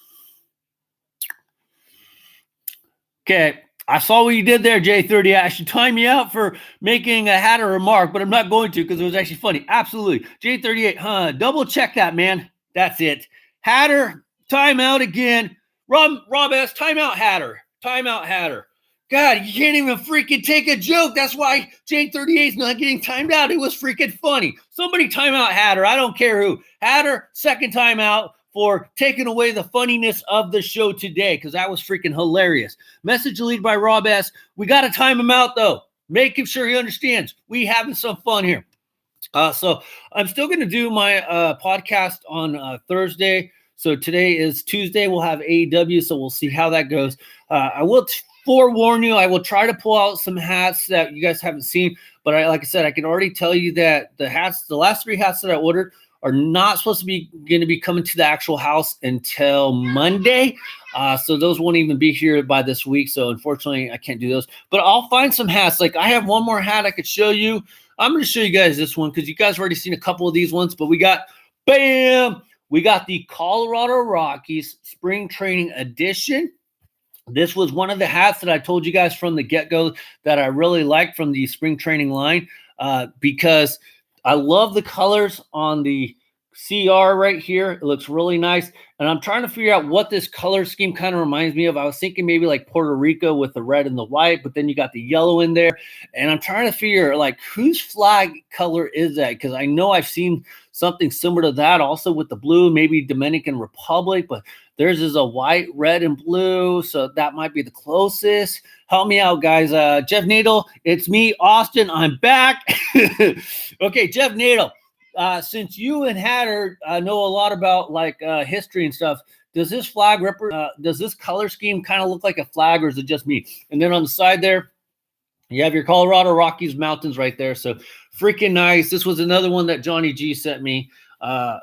Okay, I saw what you did there, J30. I should time you out for making a Hatter remark, but I'm not going to because it was actually funny. Absolutely. J38, double check that, man. That's it. Hatter, time out again. Rob S., time out, Hatter. Time out, Hatter. God, you can't even freaking take a joke. That's why J38 is not getting timed out. It was freaking funny. Somebody time out Hatter. I don't care who. Hatter, second time out for taking away the funniness of the show today, because that was freaking hilarious. Message deleted by Rob S. We got to time him out, though. Making sure he understands. We having some fun here. So I'm still going to do my podcast on Thursday. So today is Tuesday. We'll have AEW, so we'll see how that goes. I will forewarn you, I will try to pull out some hats that you guys haven't seen. But like I said, I can already tell you that the last 3 hats that I ordered are not supposed to be going to be coming to the actual house until Monday. So those won't even be here by this week. So unfortunately, I can't do those. But I'll find some hats. Like I have one more hat I could show you. I'm going to show you guys this one because you guys have already seen a couple of these ones. But we got, bam! We got the Colorado Rockies Spring Training Edition. This was one of the hats that I told you guys from the get-go that I really liked from the spring training line because I love the colors on the CR right here. It looks really nice. And I'm trying to figure out what this color scheme kind of reminds me of. I was thinking maybe like Puerto Rico with the red and the white, but then you got the yellow in there. And I'm trying to figure like whose flag color is that? Because I know I've seen something similar to that also with the blue, maybe Dominican Republic, but theirs is a white, red, and blue. So that might be the closest. Help me out, guys. Jeff Nadel, it's me, Austin. I'm back. Okay, Jeff Nadel. Since you and Hatter know a lot about like history and stuff, does this flag does this color scheme kind of look like a flag, or is it just me? And then on the side there, you have your Colorado Rockies Mountains right there. So freaking nice. This was another one that Johnny G sent me.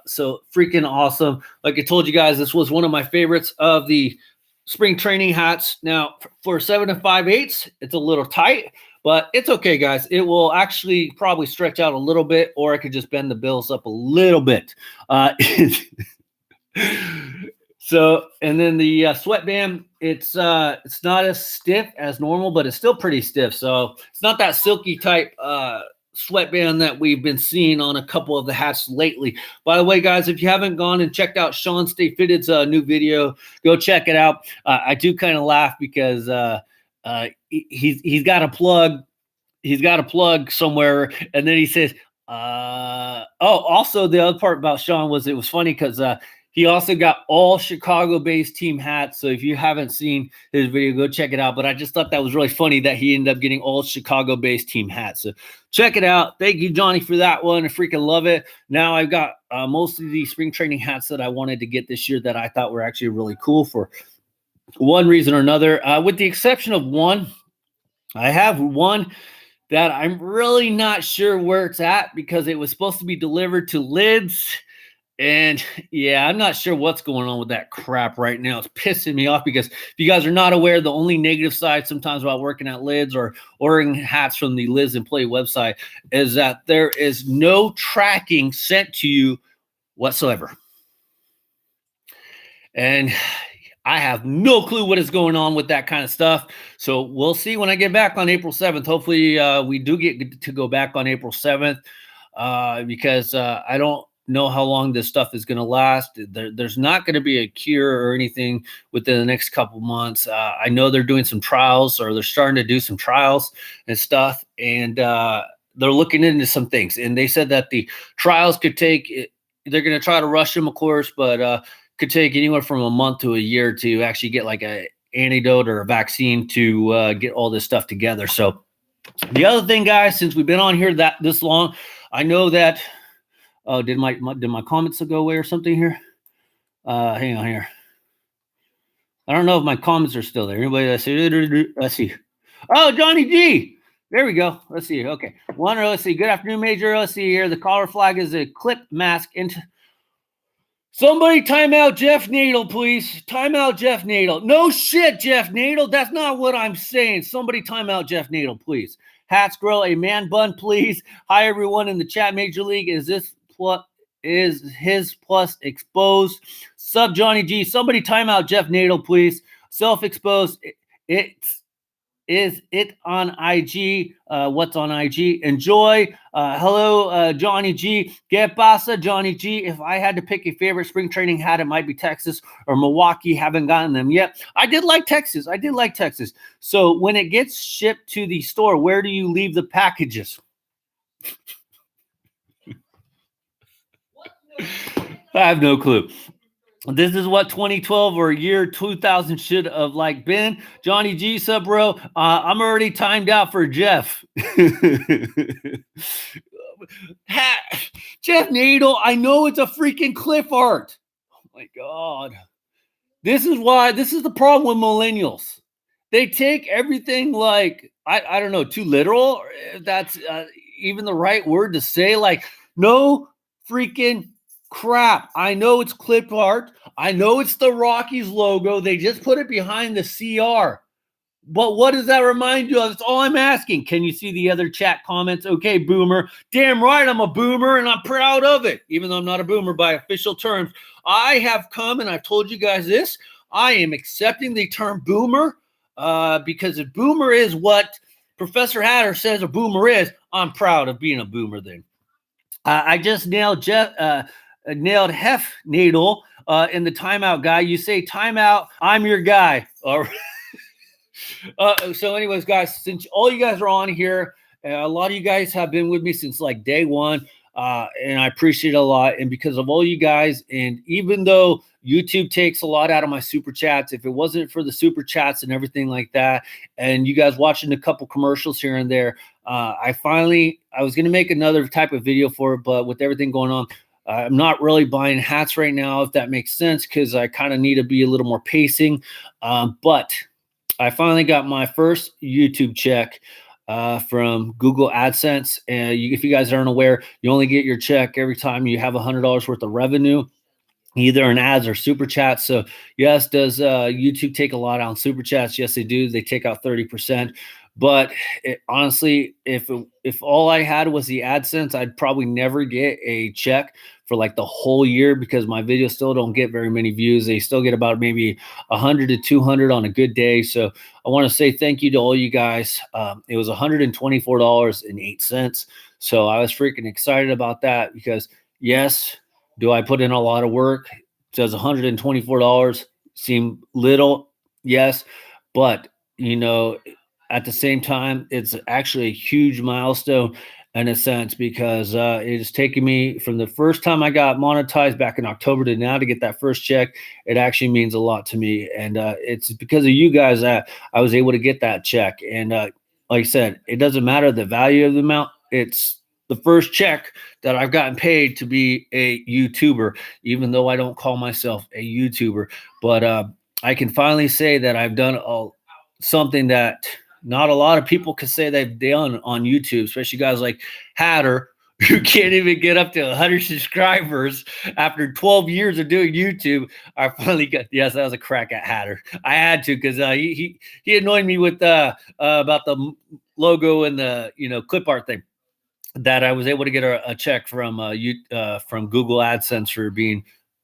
So freaking awesome. Like I told you guys, this was one of my favorites of the spring training hats. Now for 7 5/8, it's a little tight. But it's okay, guys. It will actually probably stretch out a little bit, or I could just bend the bills up a little bit. So, and then the sweatband, it's not as stiff as normal, but it's still pretty stiff. So it's not that silky type sweatband that we've been seeing on a couple of the hats lately. By the way, guys, if you haven't gone and checked out Sean Stay Fitted's new video, go check it out. I do kind of laugh because he's got a plug. He's got a plug somewhere, and then he says, also the other part about Sean was it was funny because he also got all Chicago-based team hats. So if you haven't seen his video, go check it out. But I just thought that was really funny that he ended up getting all Chicago-based team hats. So check it out. Thank you, Johnny, for that one. I freaking love it. Now I've got most of the spring training hats that I wanted to get this year that I thought were actually really cool for one reason or another. With the exception of one, I have one that I'm really not sure where it's at because it was supposed to be delivered to Lids. And yeah, I'm not sure what's going on with that crap right now. It's pissing me off because if you guys are not aware, the only negative side sometimes about working at Lids or ordering hats from the Lids and Play website is that there is no tracking sent to you whatsoever. And I have no clue what is going on with that kind of stuff. So we'll see when I get back on April 7th. Hopefully we do get to go back on April 7th because I don't know how long this stuff is going to last. There's not going to be a cure or anything within the next couple months. I know they're doing some trials, or they're starting to do some trials and stuff. And they're looking into some things. And they said that the trials could take, they're going to try to rush them, of course, but could take anywhere from a month to a year to actually get like a antidote or a vaccine to get all this stuff together. So the other thing, guys, since we've been on here this long, I know that did my comments go away or something here? Hang on here. I don't know if my comments are still there. Anybody? Let's see. Oh, Johnny G. There we go. Let's see. Okay. Let's see. Good afternoon, Major. Let's see here. The collar flag is a clip mask into. Somebody time out Jeff Nadel, please. Time out Jeff Nadel. No shit, Jeff Nadel. That's not what I'm saying. Somebody time out Jeff Nadel, please. Hats Grill, a man bun, please. Hi, everyone in the chat. Major League, is his plus exposed? Sub Johnny G. Somebody time out Jeff Nadel, please. Self-exposed. Is it on IG? What's on IG? Enjoy. Hello, Johnny G. ¿Qué pasa, Johnny G? If I had to pick a favorite spring training hat, it might be Texas or Milwaukee. Haven't gotten them yet. I did like Texas. So when it gets shipped to the store, where do you leave the packages? I have no clue. This is what 2012 or year 2000 should have like been. Johnny G, sub bro. I'm already timed out for Jeff. Jeff Nadel, I know it's a freaking cliff art. Oh my God. This is the problem with millennials. They take everything like, I don't know, too literal. That's even the right word to say. Like, no freaking crap. I know it's clip art. I know it's the Rockies logo. They just put it behind the CR. But what does that remind you of? That's all I'm asking. Can you see the other chat comments? Okay, boomer. Damn right, I'm a boomer, and I'm proud of it. Even though I'm not a boomer by official terms, I have come, and I've told you guys this. I am accepting the term boomer because if boomer is what Professor Hatter says a boomer is, I'm proud of being a boomer then. I just nailed Jeff. nailed Hef Needle in the timeout guy. You say timeout, I'm your guy. All right. So anyways, guys, since all you guys are on here, a lot of you guys have been with me since like day one, and I appreciate it a lot. And because of all you guys, and even though YouTube takes a lot out of my super chats, if it wasn't for the super chats and everything like that, and you guys watching a couple commercials here and there, I was going to make another type of video for it, but with everything going on, I'm not really buying hats right now, if that makes sense, because I kind of need to be a little more pacing. But I finally got my first YouTube check from Google AdSense. And if you guys aren't aware, you only get your check every time you have $100 worth of revenue, either in ads or super chats. So yes, does YouTube take a lot out on super chats? Yes, they do. They take out 30%. But honestly, if all I had was the AdSense, I'd probably never get a check for like the whole year, because my videos still don't get very many views. They still get about maybe 100 to 200 on a good day. So I want to say thank you to all you guys. It was $124.08. So I was freaking excited about that, because yes, do I put in a lot of work? Does $124 seem little? Yes. But, at the same time, it's actually a huge milestone in a sense, because it has taken me from the first time I got monetized back in October to now to get that first check. It actually means a lot to me. And it's because of you guys that I was able to get that check. And like I said, it doesn't matter the value of the amount. It's the first check that I've gotten paid to be a YouTuber, even though I don't call myself a YouTuber. But I can finally say that I've done something that not a lot of people can say they've done on YouTube, especially guys like Hatter, who can't even get up to 100 subscribers after 12 years of doing YouTube. I finally got, yes, that was a crack at Hatter. I had to, because he annoyed me with about the logo and the clip art thing, that I was able to get a check from Google AdSense for being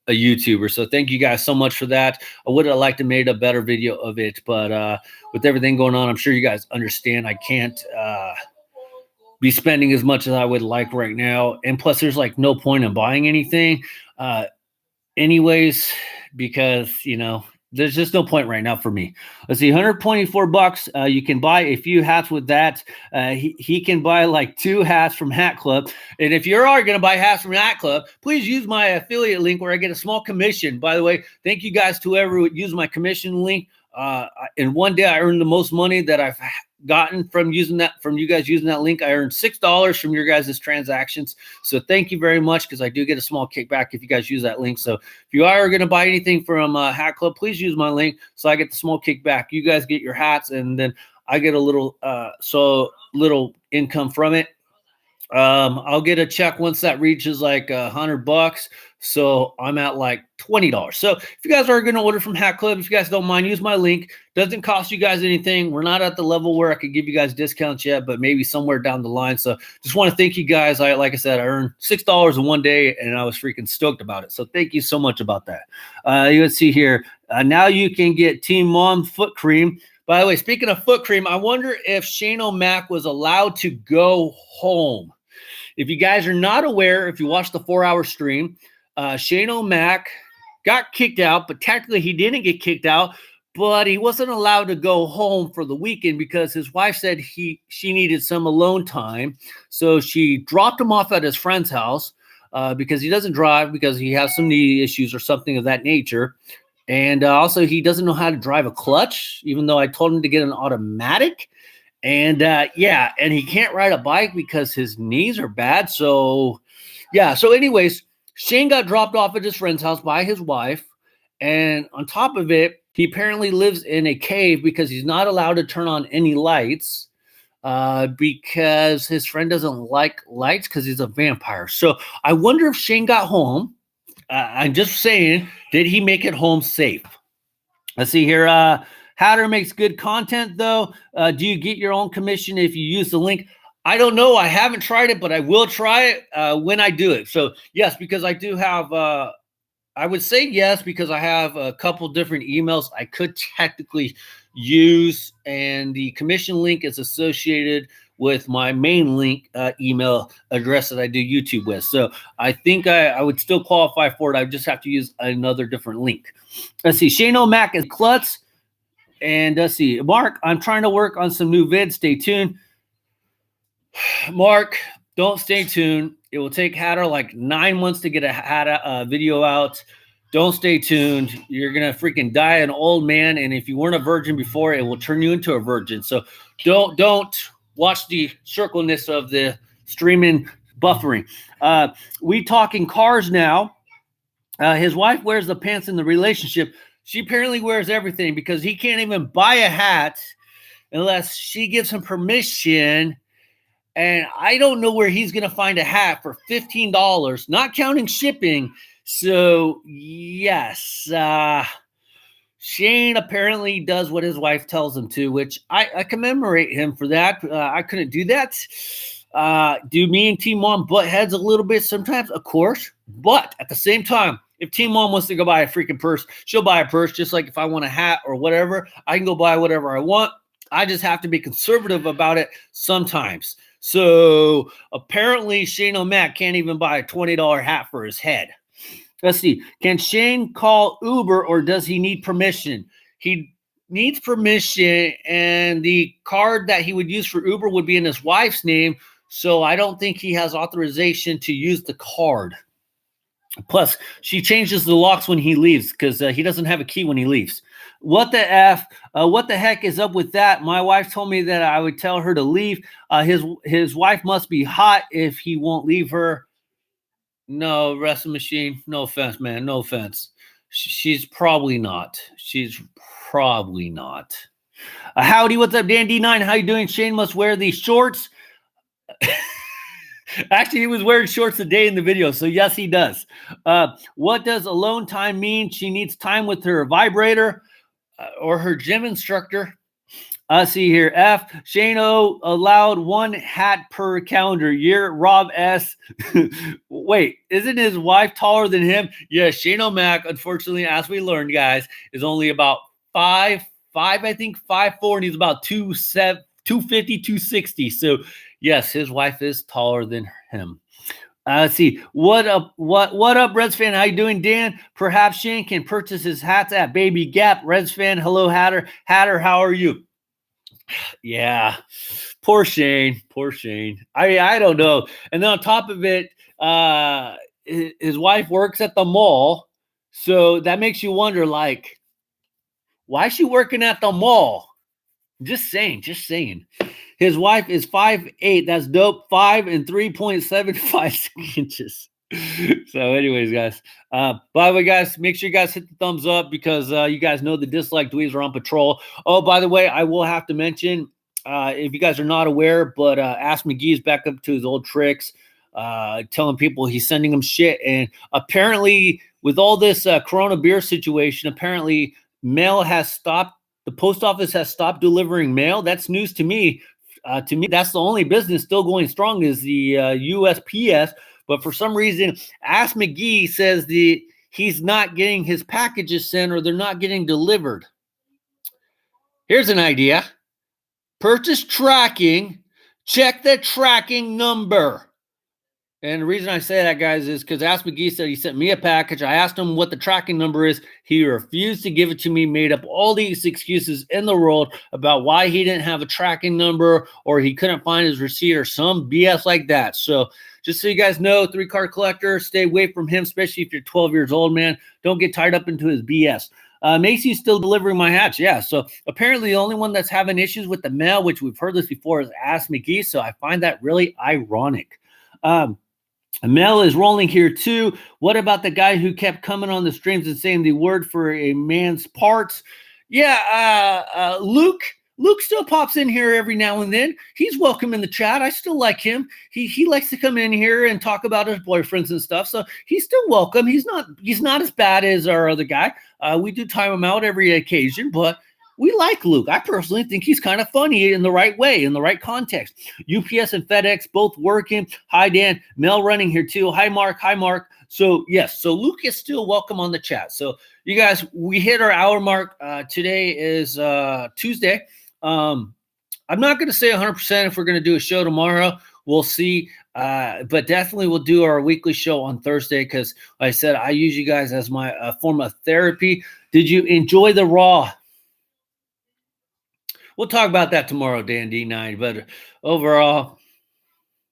a YouTuber. So thank you guys so much for that. I would have liked to made a better video of it, but with everything going on, I'm sure you guys understand I can't be spending as much as I would like right now. And plus, there's like no point in buying anything anyways, because there's just no point right now for me. Let's see, $124. You can buy a few hats with that. He can buy like 2 hats from Hat Club. And if you are going to buy hats from Hat Club, please use my affiliate link where I get a small commission. By the way, thank you guys to whoever would use my commission link. In one day, I earned the most money that I've gotten from you guys using that link. I earned $6 from your guys' transactions. So thank you very much, because I do get a small kickback if you guys use that link. So if you are going to buy anything from Hat Club, please use my link so I get the small kickback. You guys get your hats, and then I get a little income from it. I'll get a check once that reaches like $100. So I'm at like $20. So if you guys are going to order from Hat Club, if you guys don't mind, use my link. Doesn't cost you guys anything. We're not at the level where I could give you guys discounts yet, but maybe somewhere down the line. So just want to thank you guys. Like I said, I earned $6 in one day, and I was freaking stoked about it. So thank you so much about that. Let's see here. Now you can get Team Mom foot cream. By the way, speaking of foot cream, I wonder if Shane O'Mac was allowed to go home. If you guys are not aware, if you watched the 4-hour stream, Shane O'Mac got kicked out, but technically he didn't get kicked out, but he wasn't allowed to go home for the weekend because his wife said she needed some alone time. So she dropped him off at his friend's house because he doesn't drive, because he has some knee issues or something of that nature. And also he doesn't know how to drive a clutch, even though I told him to get an automatic. And and he can't ride a bike because his knees are bad. So anyways, Shane got dropped off at his friend's house by his wife. And on top of it, he apparently lives in a cave because he's not allowed to turn on any lights because his friend doesn't like lights because he's a vampire. So I wonder if Shane got home. I'm just saying, did he make it home safe? Let's see here. Hatter makes good content, though. Do you get your own commission if you use the link? I don't know. I haven't tried it, but I will try it when I do it. So, yes, because I do have I would say yes, because I have a couple different emails I could technically use, and the commission link is associated with my main link email address that I do YouTube with. So I think I would still qualify for it. I just have to use another different link. Let's see. Shane O'Mac is Klutz. And let's see. Mark, I'm trying to work on some new vids. Stay tuned. Mark, don't stay tuned. It will take Hatter like 9 months to get a Hatter video out. Don't stay tuned. You're going to freaking die an old man. And if you weren't a virgin before, it will turn you into a virgin. So don't watch the circleness of the streaming buffering. We talking cars now. His wife wears the pants in the relationship. She apparently wears everything because he can't even buy a hat unless she gives him permission. And I don't know where he's going to find a hat for $15, not counting shipping. So, yes, Shane apparently does what his wife tells him to, which I commemorate him for that. I couldn't do that. Do me and Team Mom butt heads a little bit sometimes? Of course. But at the same time, if Team Mom wants to go buy a freaking purse, she'll buy a purse. Just like if I want a hat or whatever, I can go buy whatever I want. I just have to be conservative about it sometimes. So apparently Shane O'Mac can't even buy a $20 hat for his head. Let's see. Can Shane call Uber or does he need permission? He needs permission, and the card that he would use for Uber would be in his wife's name. So I don't think he has authorization to use the card. Plus, she changes the locks when he leaves because he doesn't have a key when he leaves. What the F? What the heck is up with that? My wife told me that I would tell her to leave. His wife must be hot if he won't leave her. No, wrestling machine. No offense, man. No offense. She's probably not. She's probably not. Howdy, what's up, Dan D9? How you doing? Shane must wear these shorts. Actually, he was wearing shorts today in the video, so yes, he does. What does alone time mean? She needs time with her vibrator or her gym instructor. See here. F. Shane O allowed one hat per calendar year. Rob S. Wait, isn't his wife taller than him? Yeah, Shane O'Mac, unfortunately, as we learned, guys, is only about 5'5", I think, 5'4", and he's about 250, 260. So, yes, his wife is taller than him. Let's see. What up, Reds fan? How you doing, Dan? Perhaps Shane can purchase his hats at Baby Gap. Reds fan, hello, Hatter. Hatter, how are you? Yeah, poor Shane. Poor Shane. I don't know. And then on top of it, his wife works at the mall, so that makes you wonder, like, why is she working at the mall? Just saying. His wife is 5'8". That's dope. 5 and 3.75 inches. So anyways, guys, by the way, guys, make sure you guys hit the thumbs up because you guys know the dislike dweebs are on patrol. Oh, by the way, I will have to mention, if you guys are not aware, but Ask McGee is back up to his old tricks, telling people he's sending them shit. And apparently with all this Corona beer situation, apparently mail has stopped. The post office has stopped delivering mail. That's news to me. To me, that's the only business still going strong is the USPS. But for some reason, Ask McGee says he's not getting his packages sent or they're not getting delivered. Here's an idea. Purchase tracking. Check the tracking number. And the reason I say that, guys, is because Ask McGee said he sent me a package. I asked him what the tracking number is. He refused to give it to me, made up all these excuses in the world about why he didn't have a tracking number or he couldn't find his receipt or some BS like that. So just so you guys know, 3-card collector, stay away from him, especially if you're 12 years old, man. Don't get tied up into his BS. Macy's still delivering my hats. Yeah, so apparently the only one that's having issues with the mail, which we've heard this before, is Ask McGee. So I find that really ironic. Mel is rolling here too. What about the guy who kept coming on the streams and saying the word for a man's parts? Yeah, Luke still pops in here every now and then. He's welcome in the chat. I still like him. He likes to come in here and talk about his boyfriends and stuff. So he's still welcome. He's not as bad as our other guy. We do time him out every occasion, but we like Luke. I personally think he's kind of funny in the right way, in the right context. UPS and FedEx both working. Hi, Dan. Mel running here too. Hi, Mark. So, yes. So Luke is still welcome on the chat. So, you guys, we hit our hour mark. Today is Tuesday. I'm not going to say 100% if we're going to do a show tomorrow. We'll see. But definitely we'll do our weekly show on Thursday because, like I said, I use you guys as my form of therapy. Did you enjoy the Raw? We'll talk about that tomorrow, Dan D9. But overall,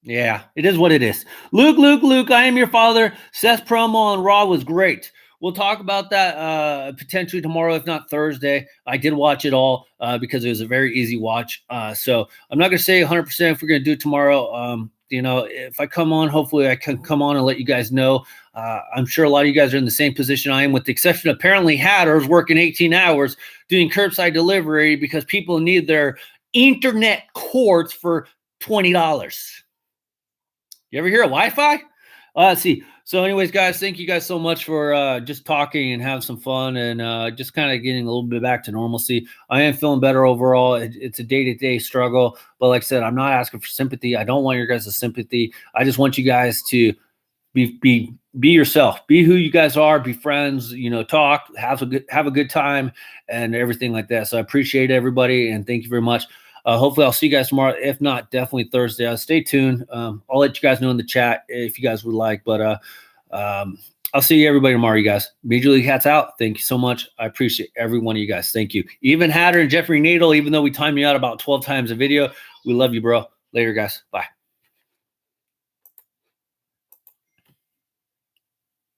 yeah, it is what it is. Luke, I am your father. Seth's promo on Raw was great. We'll talk about that potentially tomorrow, if not Thursday. I did watch it all because it was a very easy watch. So I'm not going to say 100% if we're going to do it tomorrow. If I come on, hopefully I can come on and let you guys know. I'm sure a lot of you guys are in the same position I am, with the exception of apparently Hatter's working 18 hours doing curbside delivery because people need their internet cords for $20. You ever hear of Wi-Fi? Let's see. So anyways, guys, thank you guys so much for just talking and having some fun and just kind of getting a little bit back to normalcy. I am feeling better overall. It's a day-to-day struggle. But like I said, I'm not asking for sympathy. I don't want your guys' sympathy. I just want you guys to be yourself. Be who you guys are. Be friends. Talk. Have a good time and everything like that. So I appreciate everybody and thank you very much. Hopefully I'll see you guys tomorrow. If not, definitely Thursday. Stay tuned. I'll let you guys know in the chat if you guys would like. But I'll see everybody tomorrow, you guys. Major League Hats out. Thank you so much. I appreciate every one of you guys. Thank you. Even Hatter and Jeffrey Nadel, even though we timed you out about 12 times a video, we love you, bro. Later, guys. Bye.